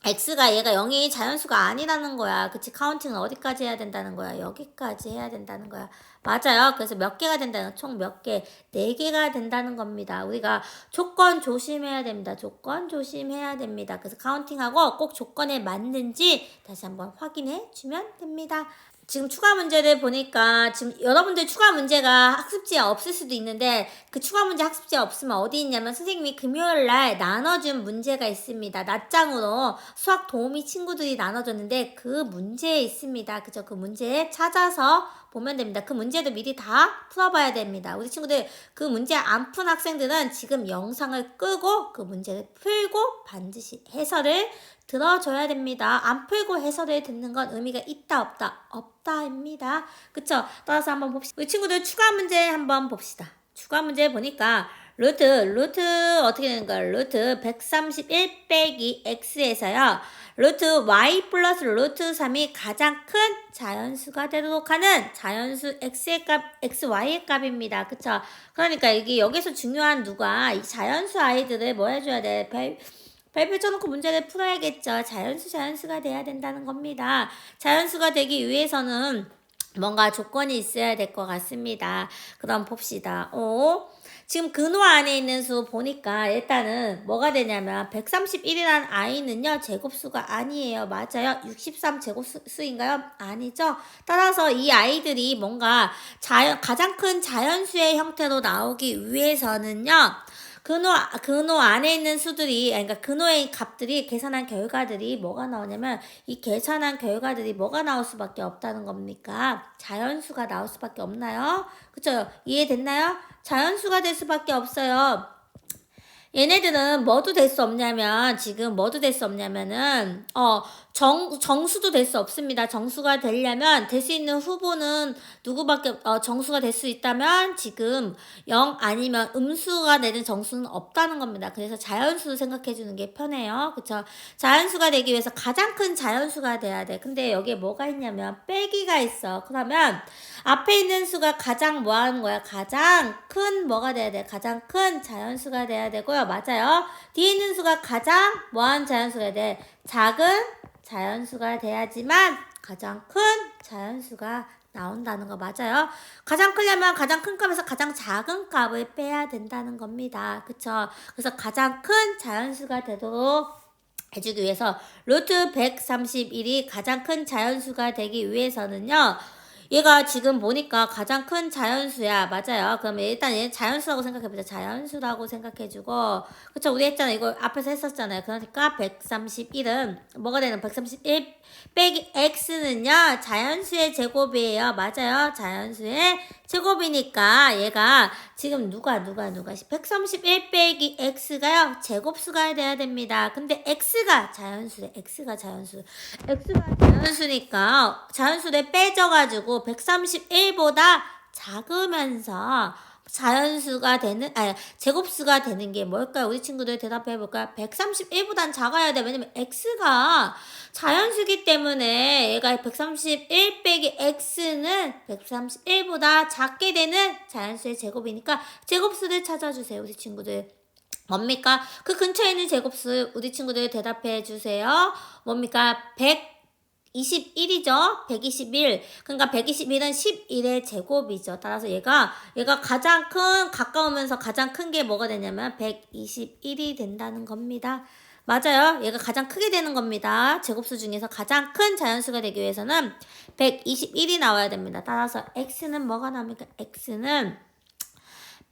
x가 얘가 0이 자연수가 아니라는 거야. 그치? 카운팅은 어디까지 해야 된다는 거야? 여기까지 해야 된다는 거야. 맞아요. 그래서 몇 개가 된다는 총 몇 개? 4개가 된다는 겁니다. 우리가 조건 조심해야 됩니다. 조건 조심해야 됩니다. 그래서 카운팅하고 꼭 조건에 맞는지 다시 한번 확인해 주면 됩니다. 지금 추가 문제를 보니까 지금 여러분들 추가 문제가 학습지에 없을 수도 있는데 그 추가 문제 학습지에 없으면 어디 있냐면 선생님이 금요일날 나눠준 문제가 있습니다. 낮장으로 수학 도우미 친구들이 나눠줬는데 그 문제에 있습니다. 그죠? 그 문제에 찾아서 보면 됩니다. 그 문제도 미리 다 풀어봐야 됩니다. 우리 친구들 그 문제 안 푼 학생들은 지금 영상을 끄고 그 문제를 풀고 반드시 해설을 들어줘야 됩니다. 안 풀고 해설을 듣는 건 의미가 있다 없다? 없다입니다. 그쵸? 따라서 한번 봅시다. 우리 친구들 추가 문제 한번 봅시다. 추가 문제 보니까 루트 어떻게 되는 거야? 루트 131 빼기 x에서요. 루트 y 플러스 루트 3이 가장 큰 자연수가 되도록 하는 자연수 x의 값, xy의 값입니다. 그쵸? 그러니까 여기서 중요한 누가 이 자연수 아이들을 뭐 해줘야 돼? 발표 쳐놓고 문제를 풀어야겠죠. 자연수가 돼야 된다는 겁니다. 자연수가 되기 위해서는 뭔가 조건이 있어야 될 것 같습니다. 그럼 봅시다. 지금 근호 안에 있는 수 보니까 일단은 뭐가 되냐면 131이라는 i는요 제곱수가 아니에요. 맞아요? 63 제곱수인가요? 아니죠? 따라서 이 아이들이 뭔가 가장 큰 자연수의 형태로 나오기 위해서는요 근호 안에 있는 수들이, 그러니까 근호의 값들이 계산한 결과들이 뭐가 나오냐면 이 계산한 결과들이 뭐가 나올 수밖에 없다는 겁니까? 자연수가 나올 수밖에 없나요? 그쵸? 이해됐나요? 자연수가 될 수밖에 없어요. 얘네들은 뭐도 될 수 없냐면 지금 뭐도 될 수 없냐면은 정수도 될 수 없습니다. 정수가 되려면 될 수 있는 후보는 누구밖에 정수가 될 수 있다면 지금 0 아니면 음수가 되는 정수는 없다는 겁니다. 그래서 자연수 생각해 주는 게 편해요. 그쵸? 자연수가 되기 위해서 가장 큰 자연수가 돼야 돼. 근데 여기에 뭐가 있냐면 빼기가 있어. 그러면 앞에 있는 수가 가장 뭐 하는 거야? 가장 큰 뭐가 돼야 돼? 가장 큰 자연수가 돼야 되고요. 맞아요. 뒤에 있는 수가 가장 뭐하는 자연수가 돼야 돼? 작은 자연수가 돼야지만 가장 큰 자연수가 나온다는 거 맞아요. 가장 크려면 가장 큰 값에서 가장 작은 값을 빼야 된다는 겁니다. 그쵸? 그래서 가장 큰 자연수가 되도록 해주기 위해서 루트 131이 가장 큰 자연수가 되기 위해서는요. 얘가 지금 보니까 가장 큰 자연수야. 맞아요. 그러면 일단 얘 자연수라고 생각해보자. 자연수라고 생각해주고. 그쵸? 우리 했잖아. 이거 앞에서 했었잖아요. 그러니까 131은 뭐가 되는 131 빼기 x는요. 자연수의 제곱이에요. 맞아요. 자연수의 제곱이니까 얘가 지금 누가 131 빼기 x가요. 제곱수가 돼야 됩니다. 근데 x가 자연수래. x가 자연수니까 자연수를 빼져가지고 131보다 작으면서 자연수가 되는 제곱수가 되는 게 뭘까요? 우리 친구들 대답해 볼까요? 131보단 작아야 돼. 왜냐면 x가 자연수기 때문에 얘가 131 빼기 x는 131보다 작게 되는 자연수의 제곱이니까 제곱수를 찾아주세요. 우리 친구들. 뭡니까? 그 근처에 있는 제곱수 우리 친구들 대답해 주세요. 뭡니까? 121이죠. 121. 그러니까 121은 11의 제곱이죠. 따라서 얘가 가장 가까우면서 가장 큰 게 뭐가 되냐면 121이 된다는 겁니다. 맞아요. 얘가 가장 크게 되는 겁니다. 제곱수 중에서 가장 큰 자연수가 되기 위해서는 121이 나와야 됩니다. 따라서 x는 뭐가 나옵니까? x는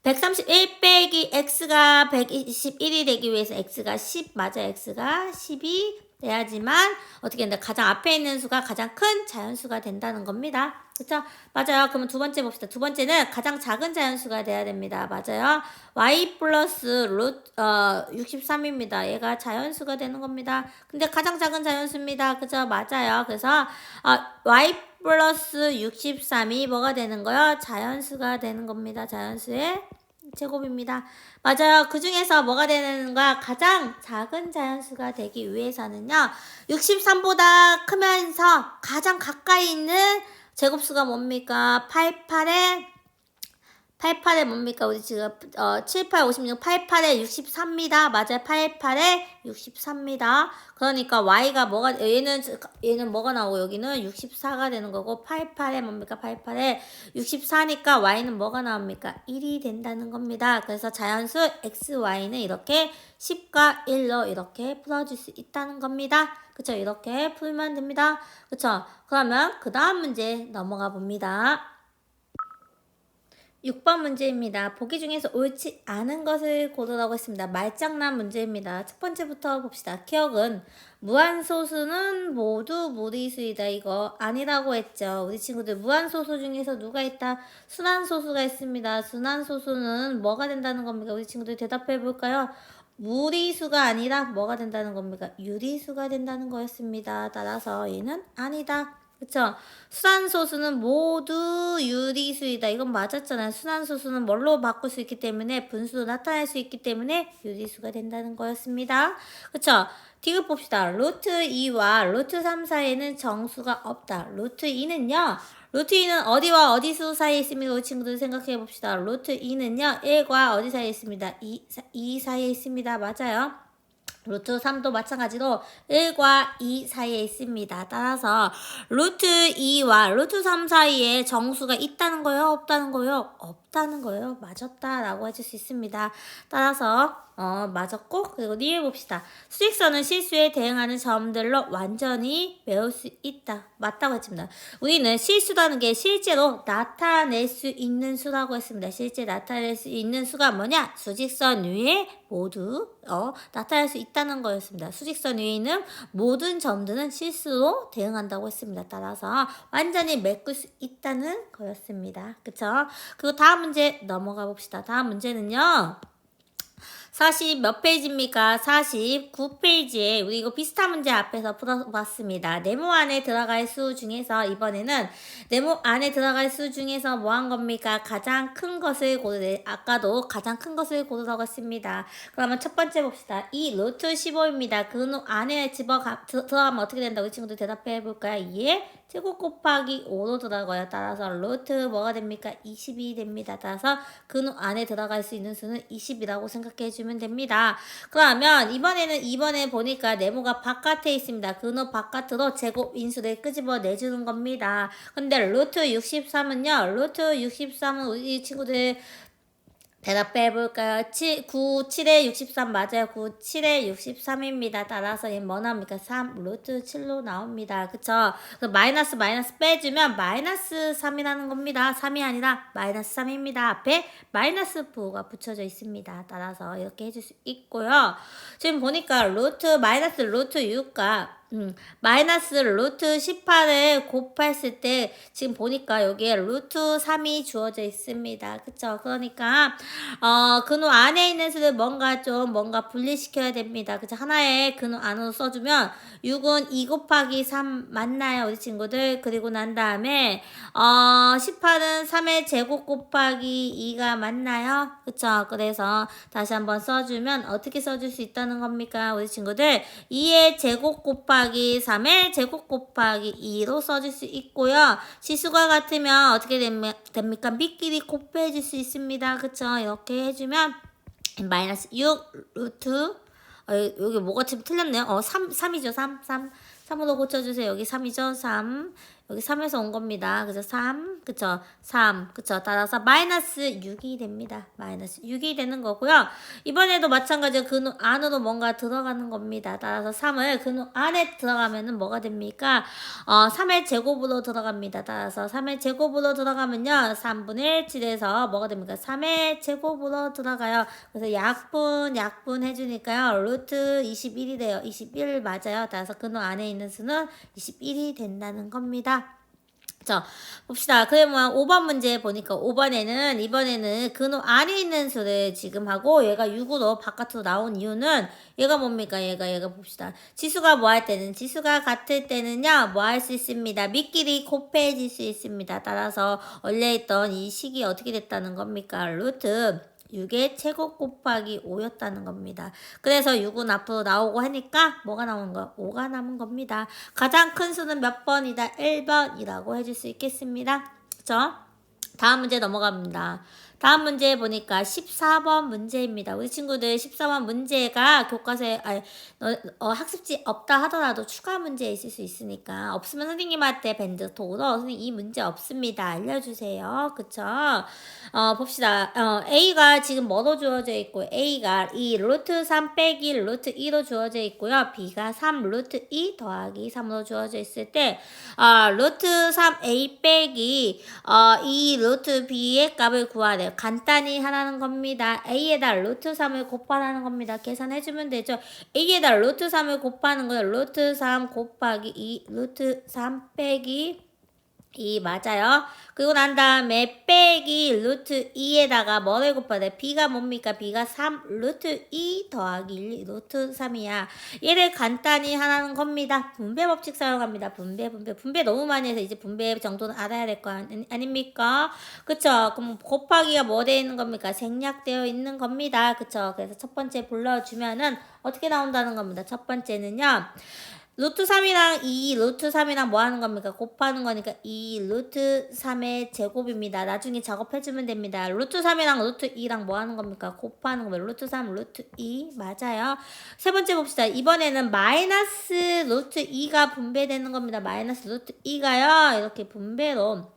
131 빼기 x가 121이 되기 위해서 x가 10 맞아. x가 10이 돼야지만 어떻게 된다. 가장 앞에 있는 수가 가장 큰 자연수가 된다는 겁니다. 그쵸? 맞아요. 그러면 두 번째 봅시다. 두 번째는 가장 작은 자연수가 돼야 됩니다. 맞아요. y 플러스 63입니다. 얘가 자연수가 되는 겁니다. 근데 가장 작은 자연수입니다. 그죠? 맞아요. 그래서 y 플러스 63이 뭐가 되는 거요? 자연수가 되는 겁니다. 자연수의 제곱입니다. 맞아요. 그 중에서 뭐가 되는 거야? 가장 작은 자연수가 되기 위해서는요. 63보다 크면서 가장 가까이 있는 제곱수가 뭡니까? 88에 뭡니까? 우리 지금 7, 8, 56, 88에 64입니다. 맞아요. 88에 64입니다. 그러니까 y가 얘는 뭐가 나오고 여기는 64가 되는 거고 88에 뭡니까? 88에 64니까 y는 뭐가 나옵니까? 1이 된다는 겁니다. 그래서 자연수 xy는 이렇게 10과 1로 이렇게 풀어줄 수 있다는 겁니다. 그쵸? 이렇게 풀면 됩니다. 그쵸? 그러면 그 다음 문제 넘어가 봅니다. 6번 문제입니다. 보기 중에서 옳지 않은 것을 고르라고 했습니다. 말장난 문제입니다. 첫 번째부터 봅시다. 기억은 무한소수는 모두 무리수이다. 이거 아니라고 했죠. 우리 친구들 무한소수 중에서 누가 있다? 순환소수가 있습니다. 순환소수는 뭐가 된다는 겁니까? 우리 친구들 대답해 볼까요? 무리수가 아니라 뭐가 된다는 겁니까? 유리수가 된다는 거였습니다. 따라서 얘는 아니다. 그쵸? 순환소수는 모두 유리수이다. 이건 맞았잖아요. 순환소수는 뭘로 바꿀 수 있기 때문에 분수로 나타낼 수 있기 때문에 유리수가 된다는 거였습니다. 그쵸? 디귿 봅시다. 루트 2와 루트 3 사이에는 정수가 없다. 루트 2는요. 루트 2는 어디와 어디 수 사이에 있습니까? 우리 친구들 생각해 봅시다. 루트 2는요. 1과 어디 사이에 있습니다? 2 사이에 있습니다. 맞아요. 루트 3도 마찬가지로 1과 2 사이에 있습니다. 따라서 루트 2와 루트 3 사이에 정수가 있다는 거예요? 없다는 거예요? 없다는 거예요. 맞았다라고 해줄 수 있습니다. 따라서 맞았고 그리고 리을 봅시다. 수직선은 실수에 대응하는 점들로 완전히 외울 수 있다. 맞다고 했습니다. 우리는 실수라는 게 실제로 나타낼 수 있는 수라고 했습니다. 실제 나타낼 수 있는 수가 뭐냐? 수직선 위에 모두 나타낼 수 있다는 거였습니다. 수직선 위에 있는 모든 점들은 실수로 대응한다고 했습니다. 따라서 완전히 메꿀 수 있다는 거였습니다. 그쵸? 그리고 다음 문제 넘어가 봅시다. 다음 문제는요. 40 몇 페이지입니까? 49페이지에 우리 이거 비슷한 문제 앞에서 풀어봤습니다. 네모 안에 들어갈 수 중에서 이번에는 네모 안에 들어갈 수 중에서 뭐 한 겁니까? 가장 큰 것을 고르래. 아까도 가장 큰 것을 고르라고 했습니다. 그러면 첫 번째 봅시다. 이 루트 15입니다. 그 안에 들어가면 어떻게 된다? 우리 친구들 대답해 볼까요? 2의 제곱 곱하기 5로 들어가요. 따라서 루트 뭐가 됩니까? 20이 됩니다. 따라서 그 안에 들어갈 수 있는 수는 20이라고 생각합니다. 생각해 주면 됩니다. 그러면 이번에 보니까 네모가 바깥에 있습니다. 근호 바깥으로 제곱 인수를 끄집어 내주는 겁니다. 근데 루트 63은요. 루트 63은 우리 친구들 대답해 볼까요? 7에 63 맞아요. 7에 63입니다. 따라서 얘 뭐 나옵니까? 3 루트 7로 나옵니다. 그쵸? 그래서 마이너스 빼주면 마이너스 3이라는 겁니다. 3이 아니라 마이너스 3입니다. 앞에 마이너스 부호가 붙여져 있습니다. 따라서 이렇게 해줄 수 있고요. 지금 보니까 마이너스 루트 6과 마이너스 루트 18을 곱했을 때 지금 보니까 여기에 루트 3이 주어져 있습니다. 그쵸? 그러니까 근호 안에 있는 수를 뭔가 분리시켜야 됩니다. 그쵸? 하나의 근호 안으로 써주면 6은 2 곱하기 3 맞나요? 우리 친구들. 그리고 난 다음에 18은 3의 제곱 곱하기 2가 맞나요? 그쵸? 그래서 다시 한번 써주면 어떻게 써줄 수 있다는 겁니까? 우리 친구들 2의 제곱 곱하기 3의 제곱 곱하기 2로 써줄 수 있고요. 지수가 같으면 어떻게 됩니까? 밑끼리 곱해줄 수 있습니다. 그쵸? 이렇게 해주면 마이너스 6 루트 여기 뭐가 좀 틀렸네요. 3이죠. 3으로 고쳐주세요. 여기 3이죠. 3. 여기 3에서 온 겁니다. 그래서 3, 그쵸? 3, 그쵸? 따라서 마이너스 6이 됩니다. 마이너스 6이 되는 거고요. 이번에도 마찬가지로 그 안으로 뭔가 들어가는 겁니다. 따라서 3을 그 안에 들어가면은 뭐가 됩니까? 3의 제곱으로 들어갑니다. 따라서 3의 제곱으로 들어가면요. 3분의 7에서 뭐가 됩니까? 3의 제곱으로 들어가요. 그래서 약분 해주니까요. 루트 21이 돼요. 21 맞아요. 따라서 그 안에 있는 수는 21이 된다는 겁니다. 자, 봅시다. 그러면 5번 문제 보니까 이번에는 근호 안에 있는 수를 지금 하고 얘가 6으로 바깥으로 나온 이유는 얘가 뭡니까? 얘가 봅시다. 지수가 지수가 같을 때는요, 뭐 할 수 있습니다. 밑끼리 곱해질 수 있습니다. 따라서 원래 있던 이 식이 어떻게 됐다는 겁니까? 루트 6의 제곱 곱하기 5였다는 겁니다. 그래서 6은 앞으로 나오고 하니까 뭐가 나오는 거야? 5가 남은 겁니다. 가장 큰 수는 몇 번이다? 1번이라고 해줄 수 있겠습니다. 그쵸? 다음 문제 넘어갑니다. 다음 문제 보니까 14번 문제입니다. 우리 친구들 14번 문제가 교과서에 학습지 없다 하더라도 추가 문제 있을 수 있으니까 없으면 선생님한테 밴드톡으로 선생님 이 문제 없습니다. 알려주세요. 그쵸? 봅시다. A가 지금 뭐로 주어져 있고 A가 이 루트 3 빼기 루트 2로 주어져 있고요. B가 3 루트 2 더하기 3으로 주어져 있을 때 루트 3 A 빼기 이 루트 B의 값을 구하래요. 간단히 하라는 겁니다. A에다 루트 3을 곱하라는 겁니다. 계산해주면 되죠. A에다 루트 3을 곱하는 거예요. 루트 3 곱하기 2 루트 3 빼기 2 맞아요. 그리고 난 다음에 빼기 루트 2에다가 뭐를 곱해야 돼? B가 뭡니까? B가 3 루트 2 더하기 1 루트 3이야. 얘를 간단히 하라는 겁니다. 분배 법칙 사용합니다. 분배 너무 많이 해서 이제 분배 정도는 알아야 될 거 아닙니까? 그쵸? 그럼 곱하기가 뭐 되어 있는 겁니까? 생략되어 있는 겁니다. 그쵸? 그래서 첫 번째 불러주면은 어떻게 나온다는 겁니다. 첫 번째는요. 루트 3이랑 2 루트 3이랑 뭐 하는 겁니까? 곱하는 거니까 2 루트 3의 제곱입니다. 나중에 작업해주면 됩니다. 루트 3이랑 루트 2랑 뭐 하는 겁니까? 곱하는 겁니다. 루트 3 루트 2 맞아요. 세 번째 봅시다. 이번에는 마이너스 루트 2가 분배되는 겁니다. 마이너스 루트 2가요. 이렇게 분배로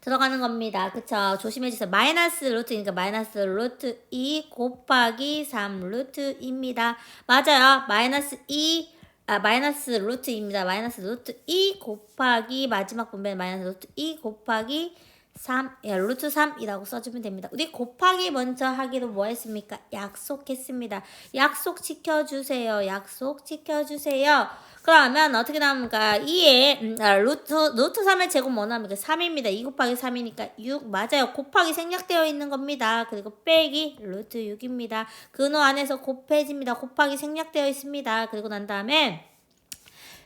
들어가는 겁니다. 그쵸? 조심해주세요. 마이너스 루트니까 마이너스 루트 2 곱하기 3 루트입니다. 맞아요. 마이너스 루트입니다. 마이너스 루트 2 곱하기 마지막 분배는 마이너스 루트 2 곱하기 3, 루트 3이라고 써주면 됩니다. 우리 곱하기 먼저 하기로 뭐 했습니까? 약속했습니다. 약속 지켜주세요. 그러면 어떻게 나옵니까? 2에 루트 3의 제곱 뭐 나옵니까? 3입니다. 2 곱하기 3이니까 6 맞아요. 곱하기 생략되어 있는 겁니다. 그리고 빼기 루트 6입니다. 근호 안에서 곱해집니다. 곱하기 생략되어 있습니다. 그리고 난 다음에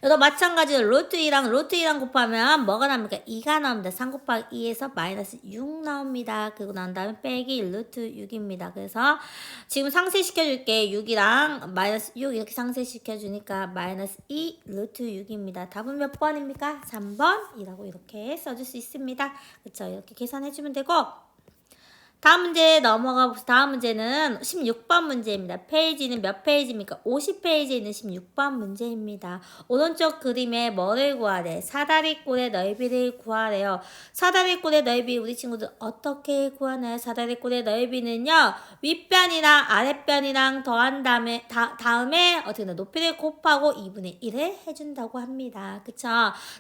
여기도 마찬가지로 루트 2랑 곱하면 뭐가 나옵니까? 2가 나옵니다. 3 곱하기 2에서 마이너스 6 나옵니다. 그리고 난 다음에 빼기 루트 6입니다. 그래서 지금 상쇄시켜줄게. 6이랑 마이너스 6 이렇게 상쇄시켜주니까 마이너스 2 루트 6입니다. 답은 몇 번입니까? 3번이라고 이렇게 써줄 수 있습니다. 그쵸? 이렇게 계산해주면 되고 다음 문제 넘어가 봅시다. 다음 문제는 16번 문제입니다. 페이지는 몇 페이지입니까? 50페이지에 있는 16번 문제입니다. 오른쪽 그림에 뭐를 구하래? 사다리꼴의 넓이를 구하래요. 사다리꼴의 넓이 우리 친구들 어떻게 구하나요? 사다리꼴의 넓이는요. 윗변이랑 아랫변이랑 더한 다음에 어떻게 높이를 곱하고 2분의 1을 해준다고 합니다. 그쵸?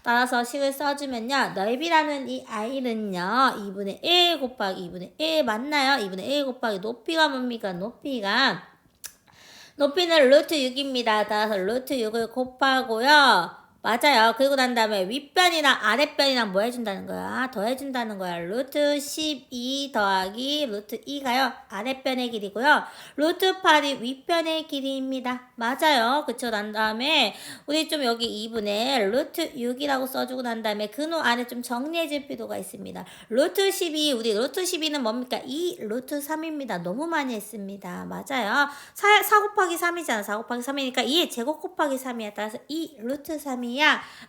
따라서 식을 써주면요. 넓이라는 이 i는요. 2분의 1 곱하기 2분의 1 맞나요? 2분의 1 곱하기 높이가 뭡니까? 높이는 루트 6입니다. 따라서 루트 6을 곱하고요. 맞아요. 그리고 난 다음에 윗변이랑 아랫변이랑 뭐 해준다는 거야? 더해준다는 거야. 루트 12 더하기 루트 2가요. 아랫변의 길이고요. 루트 8이 윗변의 길이입니다. 맞아요. 그쵸? 난 다음에 우리 좀 여기 2분의 루트 6이라고 써주고 난 다음에 근호 안에 좀 정리해줄 필요가 있습니다. 루트 12, 우리 루트 12는 뭡니까? 2 루트 3입니다. 너무 많이 했습니다. 맞아요. 4 곱하기 3이잖아. 4 곱하기 3이니까 2의 제곱 곱하기 3이야. 따라서 2 루트 3이야.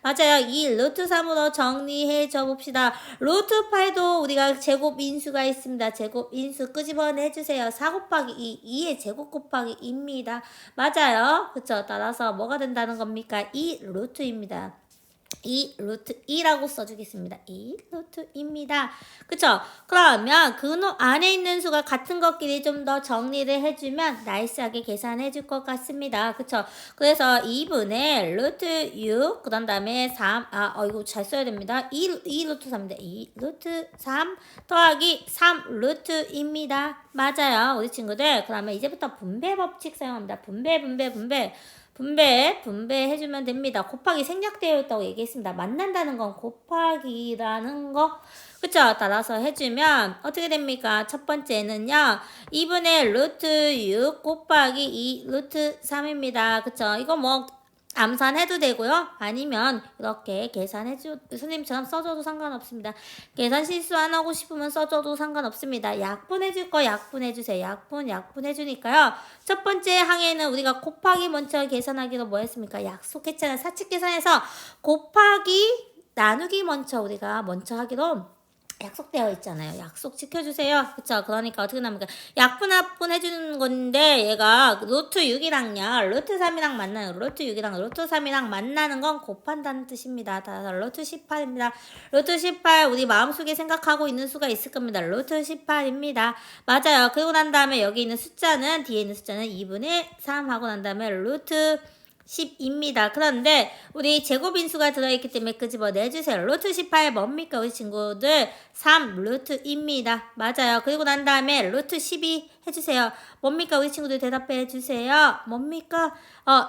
맞아요. 2 루트 3으로 정리해줘 봅시다. 루트 8도 우리가 제곱 인수가 있습니다. 제곱 인수 끄집어내주세요. 4 곱하기 2, 2의 제곱 곱하기 2입니다. 맞아요. 그쵸? 따라서 뭐가 된다는 겁니까? 2 루트입니다. 2 루트 2라고 써주겠습니다. 2 루트입니다. 그쵸? 그러면 근호 안에 있는 수가 같은 것끼리 좀 더 정리를 해주면 나이스하게 계산해 줄 것 같습니다. 그쵸? 그래서 2분의 루트 6, 그 다음에 3, 이거 잘 써야 됩니다. 2 루트 3인데 2 루트 3 더하기 3 루트입니다. 맞아요. 우리 친구들. 그러면 이제부터 분배 법칙 사용합니다. 분배해주면 됩니다. 곱하기 생략되어 있다고 얘기했습니다. 만난다는 건 곱하기라는 거. 그쵸? 따라서 해주면 어떻게 됩니까? 첫 번째는요. 2분의 루트 6 곱하기 2 루트 3입니다. 그쵸? 이거 뭐 암산해도 되고요. 아니면 이렇게 선생님처럼 써줘도 상관없습니다. 계산 실수 안 하고 싶으면 써줘도 상관없습니다. 약분해줄 거 약분해주세요. 약분해주니까요. 첫 번째 항에는 우리가 곱하기 먼저 계산하기로 뭐 했습니까? 약속했잖아요. 사칙 계산에서 곱하기 나누기 먼저 하기로 약속되어 있잖아요. 약속 지켜주세요. 그쵸? 그러니까 어떻게 나옵니까? 약분 해주는 건데 얘가 루트 6이랑요. 루트 3이랑 만나는 루트 6이랑 루트 3이랑 만나는 건 곱한다는 뜻입니다. 따라서 루트 18입니다. 루트 18 우리 마음속에 생각하고 있는 수가 있을 겁니다. 루트 18입니다. 맞아요. 그리고 난 다음에 여기 있는 숫자는 뒤에 있는 숫자는 2분의 3 하고 난 다음에 루트 10입니다. 그런데 우리 제곱인수가 들어있기 때문에 끄집어내주세요. 루트 18 뭡니까 우리 친구들? 3 루트입니다. 맞아요. 그리고 난 다음에 루트 12 해주세요. 뭡니까 우리 친구들 대답해 주세요. 뭡니까?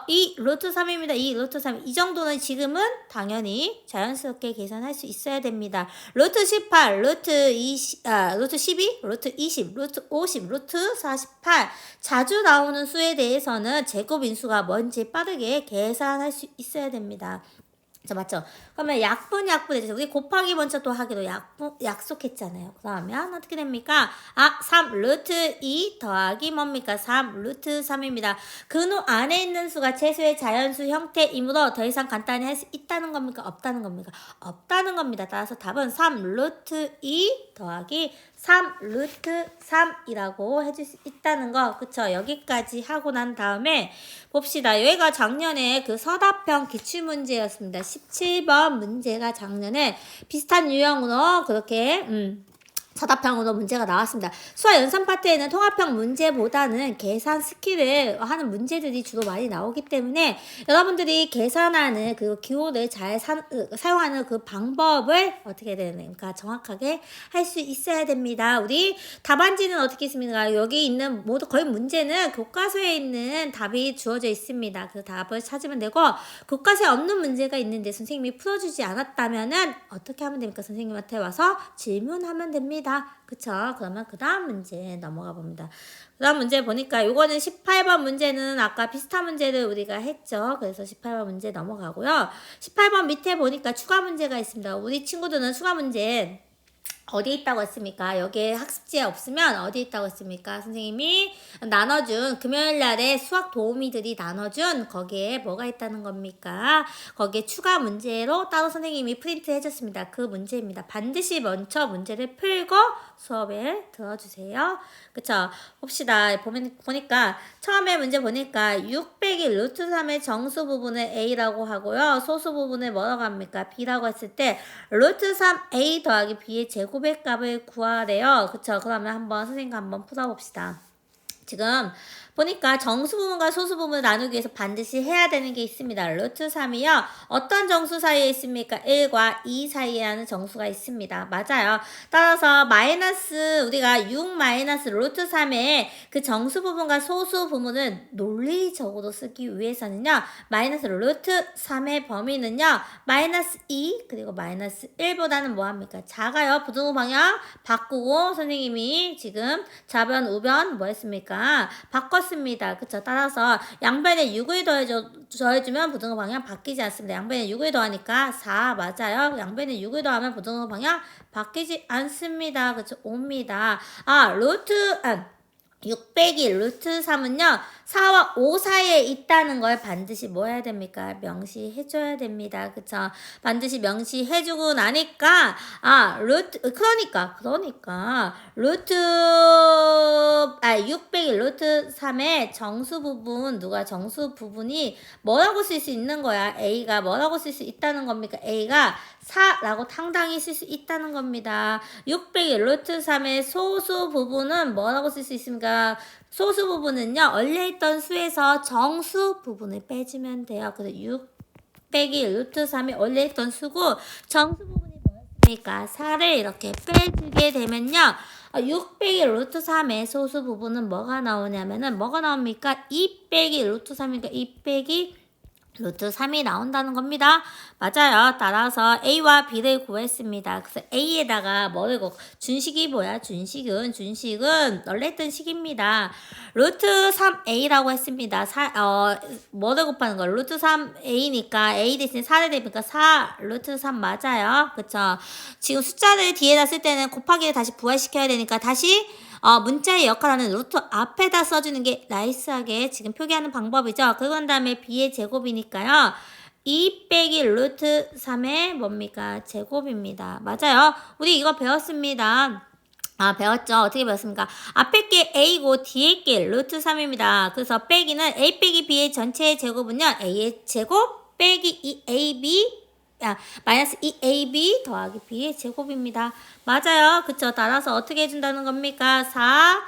2 루트 3입니다. 2 루트 3. 이 정도는 지금은 당연히 자연스럽게 계산할 수 있어야 됩니다. 루트 18, 루트 20, 루트 12, 루트 20, 루트 50, 루트 48. 자주 나오는 수에 대해서는 제곱인수가 뭔지 빠르게 계산할 수 있어야 됩니다. 맞죠? 그러면 약분해주세요. 우리 곱하기 먼저 또 하기로 약속했잖아요. 그러면 어떻게 됩니까? 3 루트 2 더하기 뭡니까? 3 루트 3입니다. 근호 안에 있는 수가 최소의 자연수 형태이므로 더 이상 간단히 할 수 있다는 겁니까? 없다는 겁니까? 없다는 겁니다. 따라서 답은 3 루트 2 더하기 3 루트 3이라고 해줄 수 있다는 거. 그쵸? 여기까지 하고 난 다음에 봅시다. 여기가 작년에 그 서답형 기출문제였습니다. 17번 문제가 작년에 비슷한 유형으로 그렇게 서답형으로 문제가 나왔습니다. 수학 연산 파트에는 통합형 문제보다는 계산 스킬을 하는 문제들이 주로 많이 나오기 때문에 여러분들이 계산하는 그 기호를 잘 사용하는 그 방법을 어떻게 해야 되는가 정확하게 할 수 있어야 됩니다. 우리 답안지는 어떻게 있습니까? 여기 있는 거의 문제는 교과서에 있는 답이 주어져 있습니다. 그 답을 찾으면 되고 교과서에 없는 문제가 있는데 선생님이 풀어주지 않았다면은 어떻게 하면 됩니까? 선생님한테 와서 질문하면 됩니다. 그쵸? 그러면 그 다음 문제 넘어가 봅니다. 그 다음 문제 보니까 요거는 18번 문제는 아까 비슷한 문제를 우리가 했죠. 그래서 18번 문제 넘어가고요. 18번 밑에 보니까 추가 문제가 있습니다. 우리 친구들은 추가 문제 어디에 있다고 했습니까? 여기에 학습지에 없으면 어디에 있다고 했습니까? 선생님이 나눠준 금요일 날에 수학 도우미들이 나눠준 거기에 뭐가 있다는 겁니까? 거기에 추가 문제로 따로 선생님이 프린트 해줬습니다. 그 문제입니다. 반드시 먼저 문제를 풀고 수업에 들어주세요. 그쵸? 봅시다. 보니까 처음에 문제 보니까 6 빼기 루트 3의 정수 부분을 A라고 하고요. 소수 부분을 뭐라고 합니까? B라고 했을 때 루트 3A 더하기 B의 제곱의 값을 구하래요. 그쵸? 그러면 선생님과 한번 풀어봅시다. 지금 보니까 정수 부분과 소수 부분을 나누기 위해서 반드시 해야 되는 게 있습니다. 루트 3이요. 어떤 정수 사이에 있습니까? 1과 2 사이에 하는 정수가 있습니다. 맞아요. 따라서 우리가 6 마이너스 루트 3의 그 정수 부분과 소수 부분을 논리적으로 쓰기 위해서는요. 마이너스 루트 3의 범위는요. 마이너스 2 그리고 마이너스 1보다는 뭐합니까? 작아요. 부등호 방향 바꾸고 선생님이 지금 좌변 우변 뭐 했습니까? 바꿨습니다. 그쵸? 따라서 양변에 6을 더해주면 부등호 방향 바뀌지 않습니다. 양변에 6을 더하니까 4 맞아요. 양변에 6을 더하면 부등호 방향 바뀌지 않습니다. 그쵸? 옵니다. 6 빼기 루트 3은요. 4와 5 사이에 있다는 걸 반드시 뭐 해야 됩니까? 명시해줘야 됩니다. 그쵸? 반드시 명시해주고 나니까 그러니까 6 빼기 루트 3의 정수 부분이 뭐라고 쓸 수 있는 거야? A가 뭐라고 쓸 수 있다는 겁니까? A가 4라고 당당히 쓸 수 있다는 겁니다. 6 빼기 루트 3의 소수 부분은 뭐라고 쓸 수 있습니까? 소수 부분은요. 원래 있던 수에서 정수 부분을 빼주면 돼요. 그래서 6 빼기 루트 3이 원래 있던 수고 정수 부분이 뭐였습니까? 4를 이렇게 빼주게 되면요. 6 빼기 루트 3의 소수 부분은 뭐가 나오냐면은 뭐가 나옵니까? 2 빼기 루트 3이니까 2 빼기 루트 3이 나온다는 겁니다. 맞아요. 따라서 A와 B를 구했습니다. 그래서 A에다가 준식이 뭐야? 준식은 원래 있던 식입니다. 루트 3A라고 했습니다. 뭐를 곱하는 거? 루트 3A니까 A 대신에 4를 대니까 4 루트 3 맞아요. 그쵸? 지금 숫자를 뒤에다 쓸 때는 곱하기를 다시 부활시켜야 되니까 다시 문자의 역할하는 루트 앞에다 써주는 게 나이스하게 지금 표기하는 방법이죠. 그런 다음에 B의 제곱이니까요. 2 빼기 루트 3의 뭡니까? 제곱입니다. 맞아요. 우리 이거 배웠습니다. 배웠죠? 어떻게 배웠습니까? 앞에 게 A고 뒤에 게 루트 3입니다. 그래서 빼기는 A 빼기 B의 전체의 제곱은요. A의 제곱 빼기 2AB 마이너스 2AB 더하기 B의 제곱입니다. 맞아요. 그쵸? 따라서 어떻게 해준다는 겁니까? 4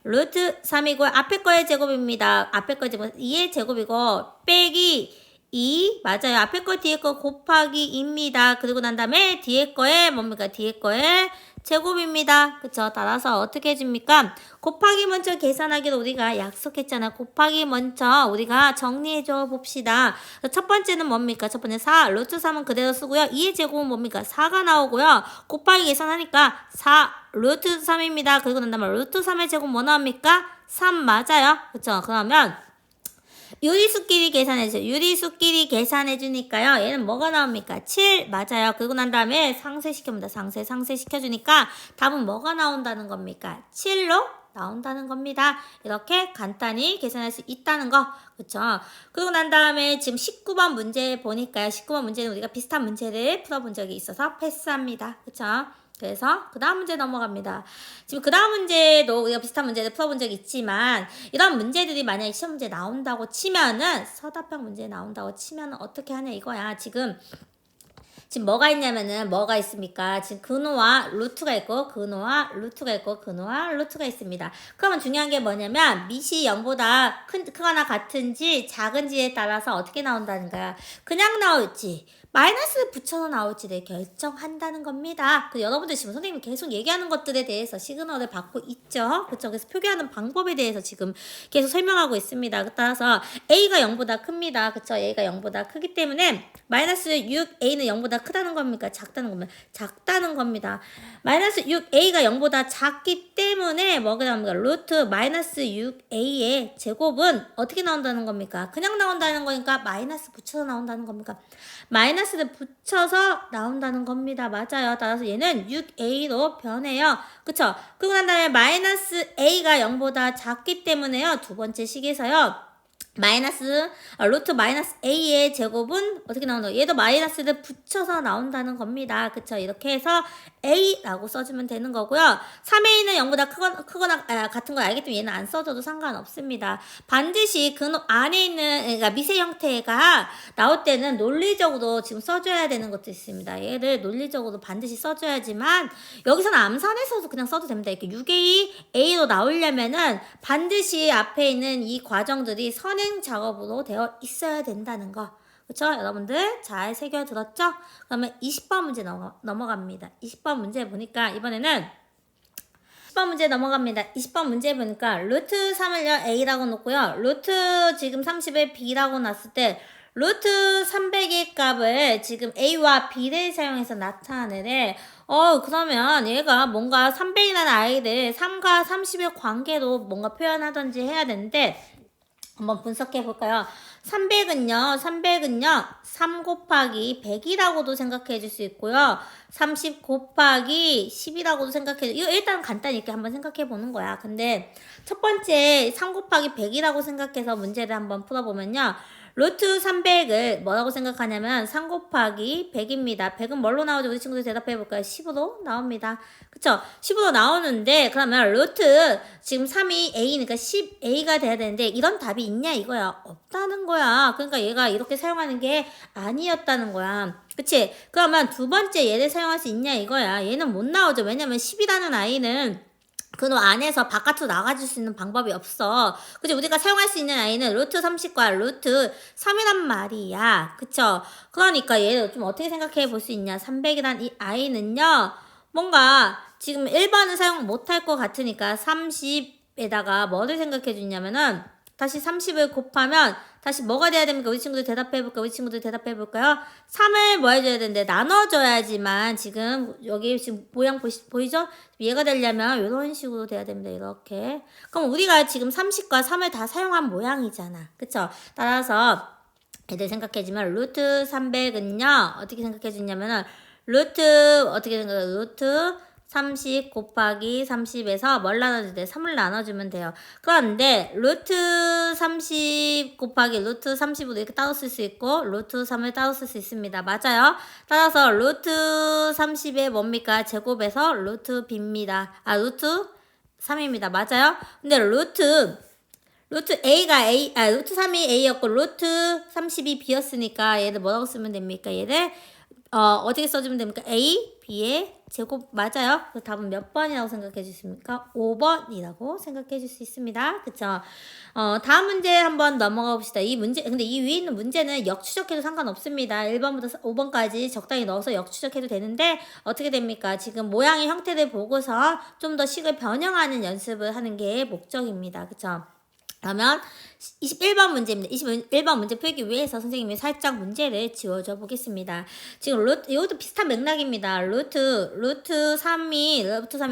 루트 3이고 앞에 거의 제곱입니다. 앞에 거의 제곱 2의 제곱이고 빼기 2 맞아요. 앞에 거 뒤에 거 곱하기 2입니다. 그리고 난 다음에 뒤에 거에 뭡니까? 뒤에 거에 제곱입니다. 그쵸? 따라서 어떻게 해줍니까? 곱하기 먼저 계산하기로 우리가 약속했잖아. 곱하기 먼저 우리가 정리해줘 봅시다. 첫 번째는 뭡니까? 첫 번째 4 루트 3은 그대로 쓰고요. 2의 제곱은 뭡니까? 4가 나오고요. 곱하기 계산하니까 4 루트 3입니다. 그리고 난 다음에 루트 3의 제곱 뭐 나옵니까? 3 맞아요. 그쵸? 그러면 유리수끼리 계산해주세요. 유리수끼리 계산해주니까요. 얘는 뭐가 나옵니까? 7 맞아요. 그리고 난 다음에 상쇄시켜줍니다. 상쇄시켜주니까 답은 뭐가 나온다는 겁니까? 7로 나온다는 겁니다. 이렇게 간단히 계산할 수 있다는 거. 그쵸? 그리고 난 다음에 지금 19번 문제 보니까요. 19번 문제는 우리가 비슷한 문제를 풀어본 적이 있어서 패스합니다. 그쵸? 그래서 그 다음 문제 넘어갑니다. 지금 그 다음 문제도 우리가 비슷한 문제를 풀어본 적이 있지만 이런 문제들이 만약에 시험 문제 나온다고 치면은 서답형 문제 나온다고 치면은 어떻게 하냐 이거야. 지금 뭐가 있냐면은 뭐가 있습니까? 지금 근호와 루트가 있고 근호와 루트가 있습니다. 그러면 중요한 게 뭐냐면 밑이 0보다 크거나 같은지 작은지에 따라서 어떻게 나온다는 거야. 그냥 나올지 마이너스 붙여서 나올지를 결정한다는 겁니다. 여러분들 지금 선생님이 계속 얘기하는 것들에 대해서 시그널을 받고 있죠. 그쵸? 그래서 표기하는 방법에 대해서 지금 계속 설명하고 있습니다. 따라서 A가 0보다 큽니다. 그쵸? A가 0보다 크기 때문에 마이너스 6A는 0보다 크다는 겁니까? 작다는 겁니다. 마이너스 6A가 0보다 작기 때문에 뭐가 나옵니까? 루트 마이너스 6A의 제곱은 어떻게 나온다는 겁니까? 그냥 나온다는 거니까 마이너스 붙여서 나온다는 겁니까? 마이너스 마이너스를 붙여서 나온다는 겁니다. 맞아요. 따라서 얘는 6a로 변해요. 그쵸? 그러고 난 다음에 마이너스 a가 0보다 작기 때문에요. 두 번째 식에서요. 루트 마이너스 a의 제곱은 어떻게 나온다? 얘도 마이너스를 붙여서 나온다는 겁니다. 그쵸? 이렇게 해서 a라고 써주면 되는 거고요. 3a는 0보다 크거나 같은 걸 알기 때문에 얘는 안 써줘도 상관없습니다. 반드시 그 안에 있는 그러니까 미세 형태가 나올 때는 논리적으로 지금 써줘야 되는 것도 있습니다. 얘를 논리적으로 반드시 써줘야지만 여기서는 암산해서도 그냥 써도 됩니다. 이렇게 6a, a로 나오려면은 반드시 앞에 있는 이 과정들이 선행 작업으로 되어 있어야 된다는 거. 그쵸? 여러분들 잘 새겨들었죠? 그러면 20번 문제 넘어갑니다. 20번 문제 보니까 이번에는 20번 문제 넘어갑니다. 20번 문제 보니까 루트 3을요 a라고 놓고요. 루트 지금 30을 b라고 놨을 때 루트 300의 값을 지금 a와 b를 사용해서 나타내래. 그러면 얘가 뭔가 300이라는 아이를 3과 30의 관계로 뭔가 표현하든지 해야 되는데 한번 분석해 볼까요? 300은요, 3 곱하기 100이라고도 생각해 줄 수 있고요. 30 곱하기 10이라고도 생각해 이거 일단 간단히 이렇게 한번 생각해 보는 거야. 근데 첫 번째 3 곱하기 100이라고 생각해서 문제를 한번 풀어보면요. 루트 300을 뭐라고 생각하냐면 3 곱하기 100입니다. 100은 뭘로 나오죠? 우리 친구들 대답해 볼까요? 10으로 나옵니다. 그쵸? 10으로 나오는데 그러면 루트 지금 3이 a니까 10a가 돼야 되는데 이런 답이 있냐 이거야. 없다는 거야. 그러니까 얘가 이렇게 사용하는 게 아니었다는 거야. 그치? 그러면 두 번째 얘를 사용할 수 있냐 이거야. 얘는 못 나오죠. 왜냐면 10이라는 아이는 그 안에서 바깥으로 나가줄 수 있는 방법이 없어. 그치? 우리가 사용할 수 있는 아이는 루트 30과 루트 3이란 말이야. 그쵸? 그러니까 얘를 좀 어떻게 생각해 볼 수 있냐. 300이란 이 아이는요. 뭔가 지금 1번은 사용 못할 것 같으니까 30에다가 뭐를 생각해 주냐면은 다시 30을 곱하면 다시 뭐가 돼야 됩니까? 우리 친구들 대답해 볼까요? 우리 친구들 대답해 볼까요? 3을 뭐 해줘야 되는데 나눠줘야지만 지금 여기 지금 모양 보이죠? 이해가 되려면 이런 식으로 돼야 됩니다. 이렇게. 그럼 우리가 지금 30과 3을 다 사용한 모양이잖아. 그쵸? 따라서 애들 생각해주면 루트 300은요. 어떻게 생각해 주냐면은 루트 어떻게 생각해요? 루트 30 곱하기 30에서 뭘 나눠줄 때 3을 나눠주면 돼요. 그런데 루트 30 곱하기 루트 30으로 이렇게 따로 쓸 수 있고 루트 3을 따로 쓸 수 있습니다. 맞아요. 따라서 루트 30의 뭡니까? 제곱에서 루트 b입니다. 루트 3입니다. 맞아요. 근데 루트 루트 3이 a였고 루트 30이 b였으니까 얘를 뭐라고 쓰면 됩니까? 얘를 어떻게 써주면 됩니까? a, b의 제곱 맞아요? 그 답은 몇 번이라고 생각해 주십니까? 5번이라고 생각해 줄 수 있습니다. 그쵸? 다음 문제 한번 넘어가 봅시다. 근데 이 위에 있는 문제는 역추적해도 상관없습니다. 1번부터 5번까지 적당히 넣어서 역추적해도 되는데 어떻게 됩니까? 지금 모양의 형태를 보고서 좀 더 식을 변형하는 연습을 하는 게 목적입니다. 그쵸? 그러면 21번 문제입니다. 21번 문제 풀기 위해서 선생님이 살짝 문제를 지워줘 보겠습니다. 지금 이것도 비슷한 맥락입니다. 루트 3이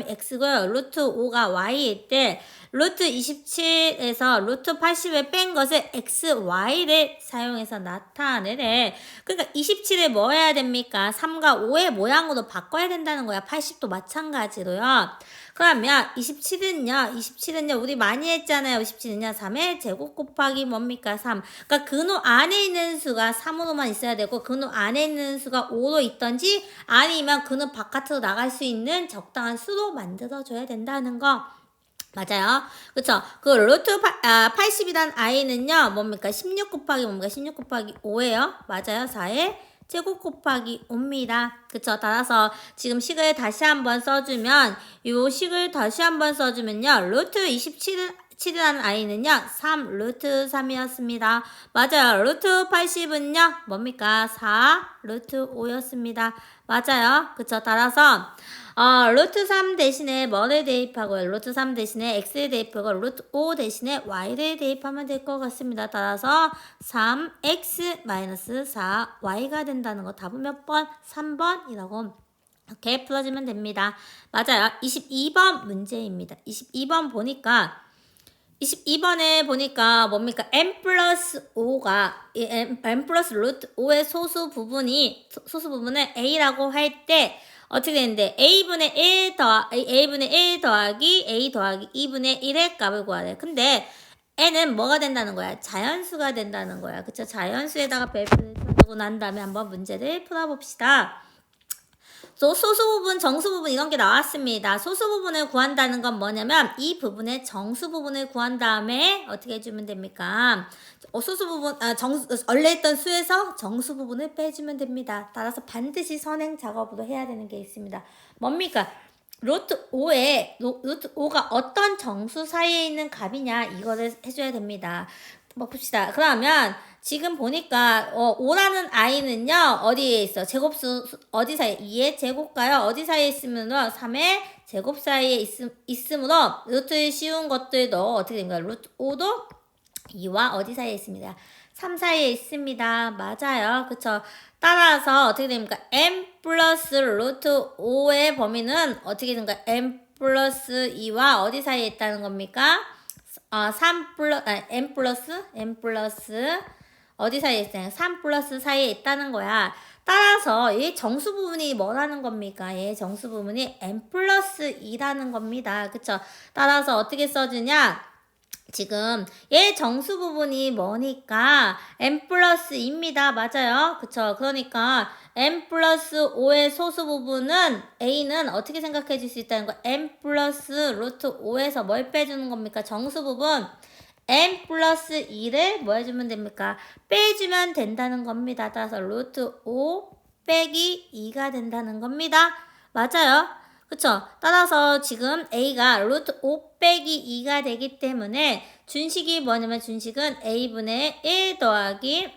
x고요. 루트 5가 y일 때 루트 27에서 루트 80을 뺀 것을 xy를 사용해서 나타내래. 그러니까 27을 뭐 해야 됩니까? 3과 5의 모양으로 바꿔야 된다는 거야. 80도 마찬가지로요. 그러면 27은요 우리 많이 했잖아요. 27은요 3의 제곱 곱하기 뭡니까? 3. 그러니까 근호 안에 있는 수가 3으로만 있어야 되고 근호 안에 있는 수가 5로 있던지 아니면 근호 바깥으로 나갈 수 있는 적당한 수로 만들어줘야 된다는 거. 맞아요. 그쵸? 그 루트 80이란 i는요 뭡니까? 16 곱하기 뭡니까? 16 곱하기 5예요. 맞아요. 4의 제곱 곱하기 5입니다. 그쵸? 따라서 지금 식을 다시 한번 써주면 요 식을 다시 한번 써주면요. 루트 27이라는 i는요. 3 루트 3이었습니다. 맞아요. 루트 80은요. 뭡니까? 4 루트 5였습니다. 맞아요. 그쵸? 따라서 루트 3 대신에 뭐를 대입하고요? 루트 3 대신에 x를 대입하고 루트 5 대신에 y를 대입하면 될 것 같습니다. 따라서 3x-4y가 된다는 거 답은 몇 번? 3번이라고 이렇게 풀어주면 됩니다. 맞아요. 22번 문제입니다. 22번 보니까 22번에 보니까 뭡니까? n 플러스 5가 n 플러스 루트 5의 소수 부분을 a라고 할 때 어떻게 되는데 a분의 1 더하기 a 더하기 2분의 1의 값을 구하래. 근데 n은 뭐가 된다는 거야? 자연수가 된다는 거야. 그쵸? 자연수에다가 별표를 쳐주고 난 다음에 한번 문제를 풀어봅시다. 소수 부분, 정수 부분 이런 게 나왔습니다. 소수 부분을 구한다는 건 뭐냐면 이 부분의 정수 부분을 구한 다음에 어떻게 해주면 됩니까? 소수 부분, 원래 있던 수에서 정수 부분을 빼주면 됩니다. 따라서 반드시 선행 작업으로 해야 되는 게 있습니다. 뭡니까? 루트 5가 어떤 정수 사이에 있는 값이냐 이거를 해줘야 됩니다. 뭐 봅시다. 그러면 지금 보니까 5라는 i는요 어디에 있어? 제곱수 어디 사이에? 2의 제곱가요? 어디 사이에 있으면요 3의 제곱 사이에 있으므로 루트 씌운 것들도 어떻게 된 거야? 루트 5도 2와 어디 사이에 있습니다. 3 사이에 있습니다. 맞아요. 그쵸? 따라서 어떻게 됩니까? m 플러스 루트 5의 범위는 어떻게 된가? m 플러스 2와 어디 사이에 있다는 겁니까? m 플러스 어디 사이에 있어요? 3 플러스 사이에 있다는 거야. 따라서 이 정수 부분이 뭐라는 겁니까? 이 정수 부분이 m 플러스 2라는 겁니다. 그쵸? 따라서 어떻게 써주냐? 지금 얘 정수 부분이 뭐니까 m 플러스 2입니다. 맞아요. 그쵸? 그러니까 m 플러스 5의 소수 부분은 a는 어떻게 생각해 줄 수 있다는 거? m 플러스 루트 5에서 뭘 빼주는 겁니까? 정수 부분 m 플러스 2를 뭐 해주면 됩니까? 빼주면 된다는 겁니다. 따라서 루트 5 빼기 2가 된다는 겁니다. 맞아요. 그쵸? 따라서 지금 a가 루트 5 빼기 2가 되기 때문에 준식이 뭐냐면 준식은 a분의 1 더하기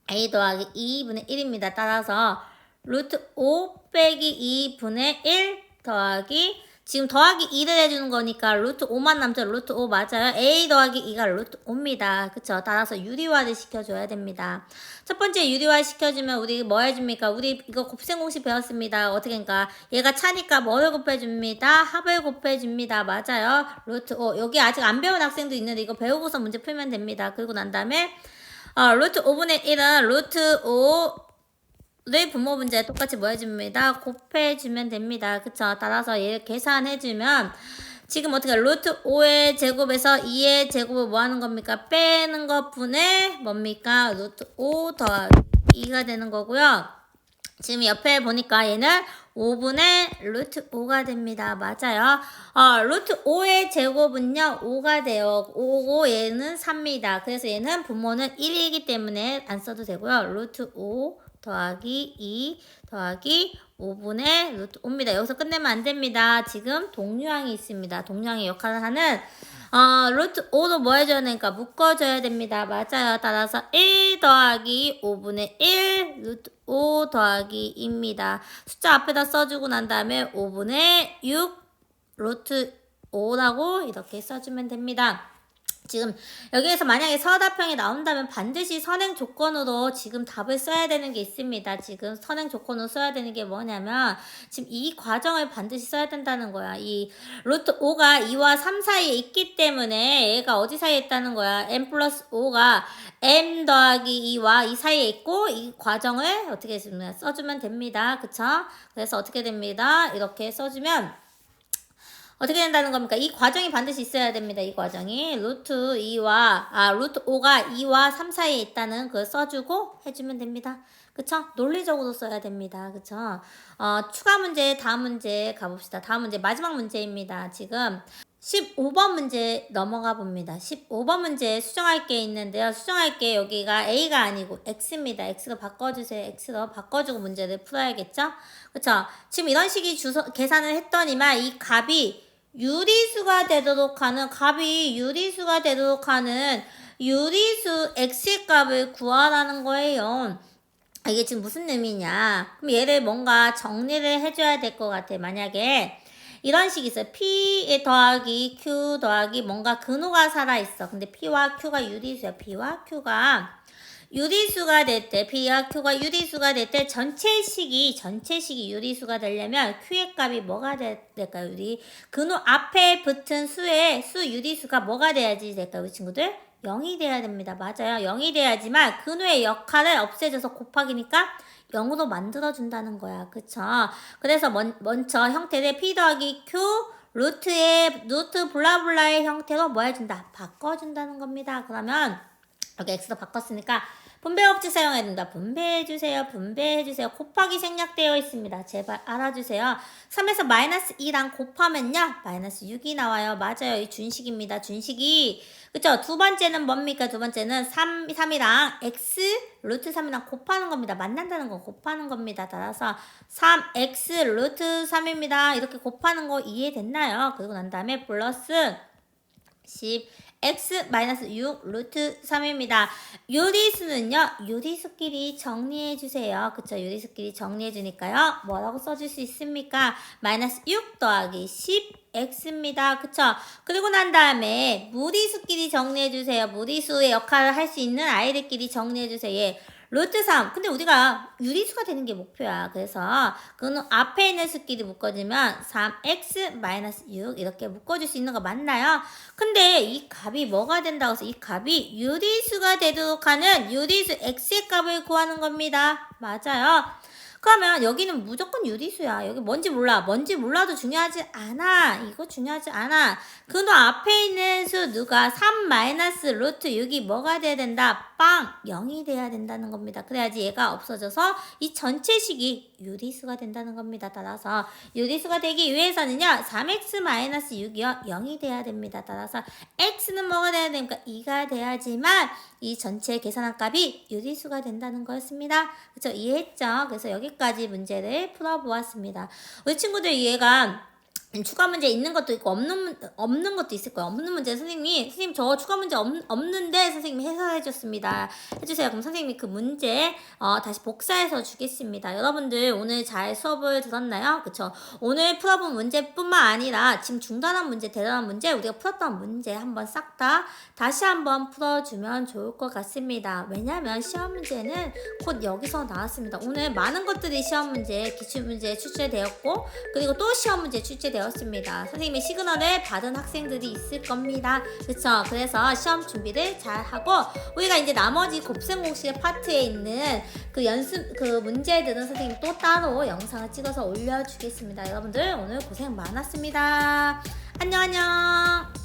2분의 1입니다. 따라서 루트 5 빼기 2분의 1 더하기 지금 더하기 2를 해주는 거니까 루트 5만 남죠. 루트 5 맞아요. a 더하기 2가 루트 5입니다. 그쵸? 따라서 유리화를 시켜줘야 됩니다. 첫 번째 유리화 시켜주면 우리 뭐 해줍니까? 우리 이거 곱셈 공식 배웠습니다. 어떻게 하니까 얘가 차니까 뭐를 곱해줍니다. 합을 곱해줍니다. 맞아요. 루트 5 여기 아직 안 배운 학생도 있는데 이거 배우고서 문제 풀면 됩니다. 그리고 난 다음에 루트 5분의 1은 루트 5를 분모 문제에 똑같이 뭐 해줍니다. 곱해주면 됩니다. 그쵸? 따라서 얘를 계산해주면 지금 어떻게 루트 5의 제곱에서 2의 제곱을 뭐 하는 겁니까? 빼는 것 분의 뭡니까? 루트 5 더하기 2가 되는 거고요. 지금 옆에 보니까 얘는 5분의 루트 5가 됩니다. 맞아요. 루트 5의 제곱은요 5가 돼요. 5고 얘는 3입니다. 그래서 얘는 분모는 1이기 때문에 안 써도 되고요. 루트 5 더하기 2 더하기 5분의 루트 5입니다. 여기서 끝내면 안 됩니다. 지금 동류항이 있습니다. 동류항의 역할을 하는 루트 5도 뭐 해줘야 되니까 묶어줘야 됩니다. 맞아요. 따라서 1 더하기 5분의 1 루트 5 더하기 2입니다. 숫자 앞에다 써주고 난 다음에 5분의 6 루트 5라고 이렇게 써주면 됩니다. 지금 여기에서 만약에 서답형이 나온다면 반드시 선행 조건으로 지금 답을 써야 되는 게 있습니다. 지금 선행 조건으로 써야 되는 게 뭐냐면 지금 이 과정을 반드시 써야 된다는 거야. 이 루트 5가 2와 3 사이에 있기 때문에 얘가 어디 사이에 있다는 거야. m 플러스 5가 m 더하기 2와 2 사이에 있고 이 과정을 어떻게 써주면 됩니다. 그쵸? 그래서 어떻게 됩니다. 이렇게 써주면 어떻게 된다는 겁니까? 이 과정이 반드시 있어야 됩니다. 이 과정이 루트 5가 2와 3 사이에 있다는 그걸 써주고 해주면 됩니다. 그쵸? 논리적으로 써야 됩니다. 그쵸? 추가 문제 다음 문제 가봅시다. 다음 문제 마지막 문제입니다. 지금 15번 문제 넘어가 봅니다. 15번 문제 수정할 게 있는데요. 수정할 게 여기가 A가 아니고 X입니다. X로 바꿔주세요. X로 바꿔주고 문제를 풀어야겠죠? 그쵸? 지금 이런 식의 계산을 했더니만 이 값이 유리수가 되도록 하는 유리수 X의 값을 구하라는 거예요. 이게 지금 무슨 의미냐? 그럼 얘를 뭔가 정리를 해줘야 될 것 같아. 만약에 이런 식이 있어요. P 더하기 Q 더하기 뭔가 근호가 살아있어. 근데 P와 Q가 유리수야. P와 Q가 유리수가 될 때, P와 Q가 유리수가 될 때 전체식이 유리수가 되려면 Q의 값이 뭐가 될까요? 근호 앞에 붙은 수 유리수가 뭐가 돼야지 될까요? 우리 친구들? 0이 돼야 됩니다. 맞아요. 0이 돼야지만 근호의 역할을 없애줘서 곱하기니까 0으로 만들어준다는 거야. 그쵸? 그래서 먼저 형태를 P 더하기 Q 루트 블라블라의 형태로 뭐 해준다? 바꿔준다는 겁니다. 그러면 여기 x로 바꿨으니까 분배 법칙 사용해야 된다. 분배해주세요. 곱하기 생략되어 있습니다. 제발 알아주세요. 3에서 마이너스 2랑 곱하면요. 마이너스 6이 나와요. 맞아요. 이 준식입니다. 준식이. 그쵸? 두 번째는 뭡니까? 두 번째는 3이랑 x 루트 3이랑 곱하는 겁니다. 만난다는 거 곱하는 겁니다. 따라서 3x 루트 3입니다. 이렇게 곱하는 거 이해됐나요? 그리고 난 다음에 플러스 10x-6 루트 3입니다. 유리수는요. 유리수끼리 정리해주세요. 그쵸? 유리수끼리 정리해주니까요. 뭐라고 써줄 수 있습니까? 마이너스 6 더하기 10x입니다. 그쵸? 그리고 난 다음에 무리수끼리 정리해주세요. 무리수의 역할을 할 수 있는 아이들끼리 정리해주세요. 예. 루트 3. 근데 우리가 유리수가 되는 게 목표야. 그래서 그는 앞에 있는 수끼리 묶어주면 3x-6 이렇게 묶어줄 수 있는 거 맞나요? 근데 이 값이 뭐가 된다고 해서 이 값이 유리수가 되도록 하는 유리수 x의 값을 구하는 겁니다. 맞아요. 그러면 여기는 무조건 유리수야. 여기 뭔지 몰라. 뭔지 몰라도 중요하지 않아. 이거 중요하지 않아. 근호 앞에 있는 수 누가 3 마이너스 루트 6이 뭐가 돼야 된다? 빵! 0이 돼야 된다는 겁니다. 그래야지 얘가 없어져서 이 전체식이 유리수가 된다는 겁니다. 따라서 유리수가 되기 위해서는요. 3x 마이너스 6이요. 0이 돼야 됩니다. 따라서 x는 뭐가 돼야 됩니까? 2가 돼야지만 이 전체 계산한 값이 유리수가 된다는 거였습니다. 그쵸? 이해했죠? 그래서 여기까지 문제를 풀어보았습니다. 우리 친구들 이해가 추가 문제 있는 것도 있고 없는 것도 있을 거예요. 없는 문제 선생님 저 추가 문제 없는데 선생님이 해설해 줬습니다. 해주세요. 그럼 선생님이 그 문제 다시 복사해서 주겠습니다. 여러분들 오늘 잘 수업을 들었나요? 그쵸? 오늘 풀어본 문제뿐만 아니라 지금 중단한 문제, 대단한 문제, 우리가 풀었던 문제 한번 싹 다 다시 한번 풀어주면 좋을 것 같습니다. 왜냐면 시험 문제는 곧 여기서 나왔습니다. 오늘 많은 것들이 시험 문제, 기출문제 출제되었고 그리고 또 시험 문제 출제되었습니다. 선생님의 시그널을 받은 학생들이 있을 겁니다. 그쵸? 그래서 시험 준비를 잘 하고 우리가 이제 나머지 곱셈 공식의 파트에 있는 그 문제들은 선생님이 또 따로 영상을 찍어서 올려주겠습니다. 여러분들 오늘 고생 많았습니다. 안녕.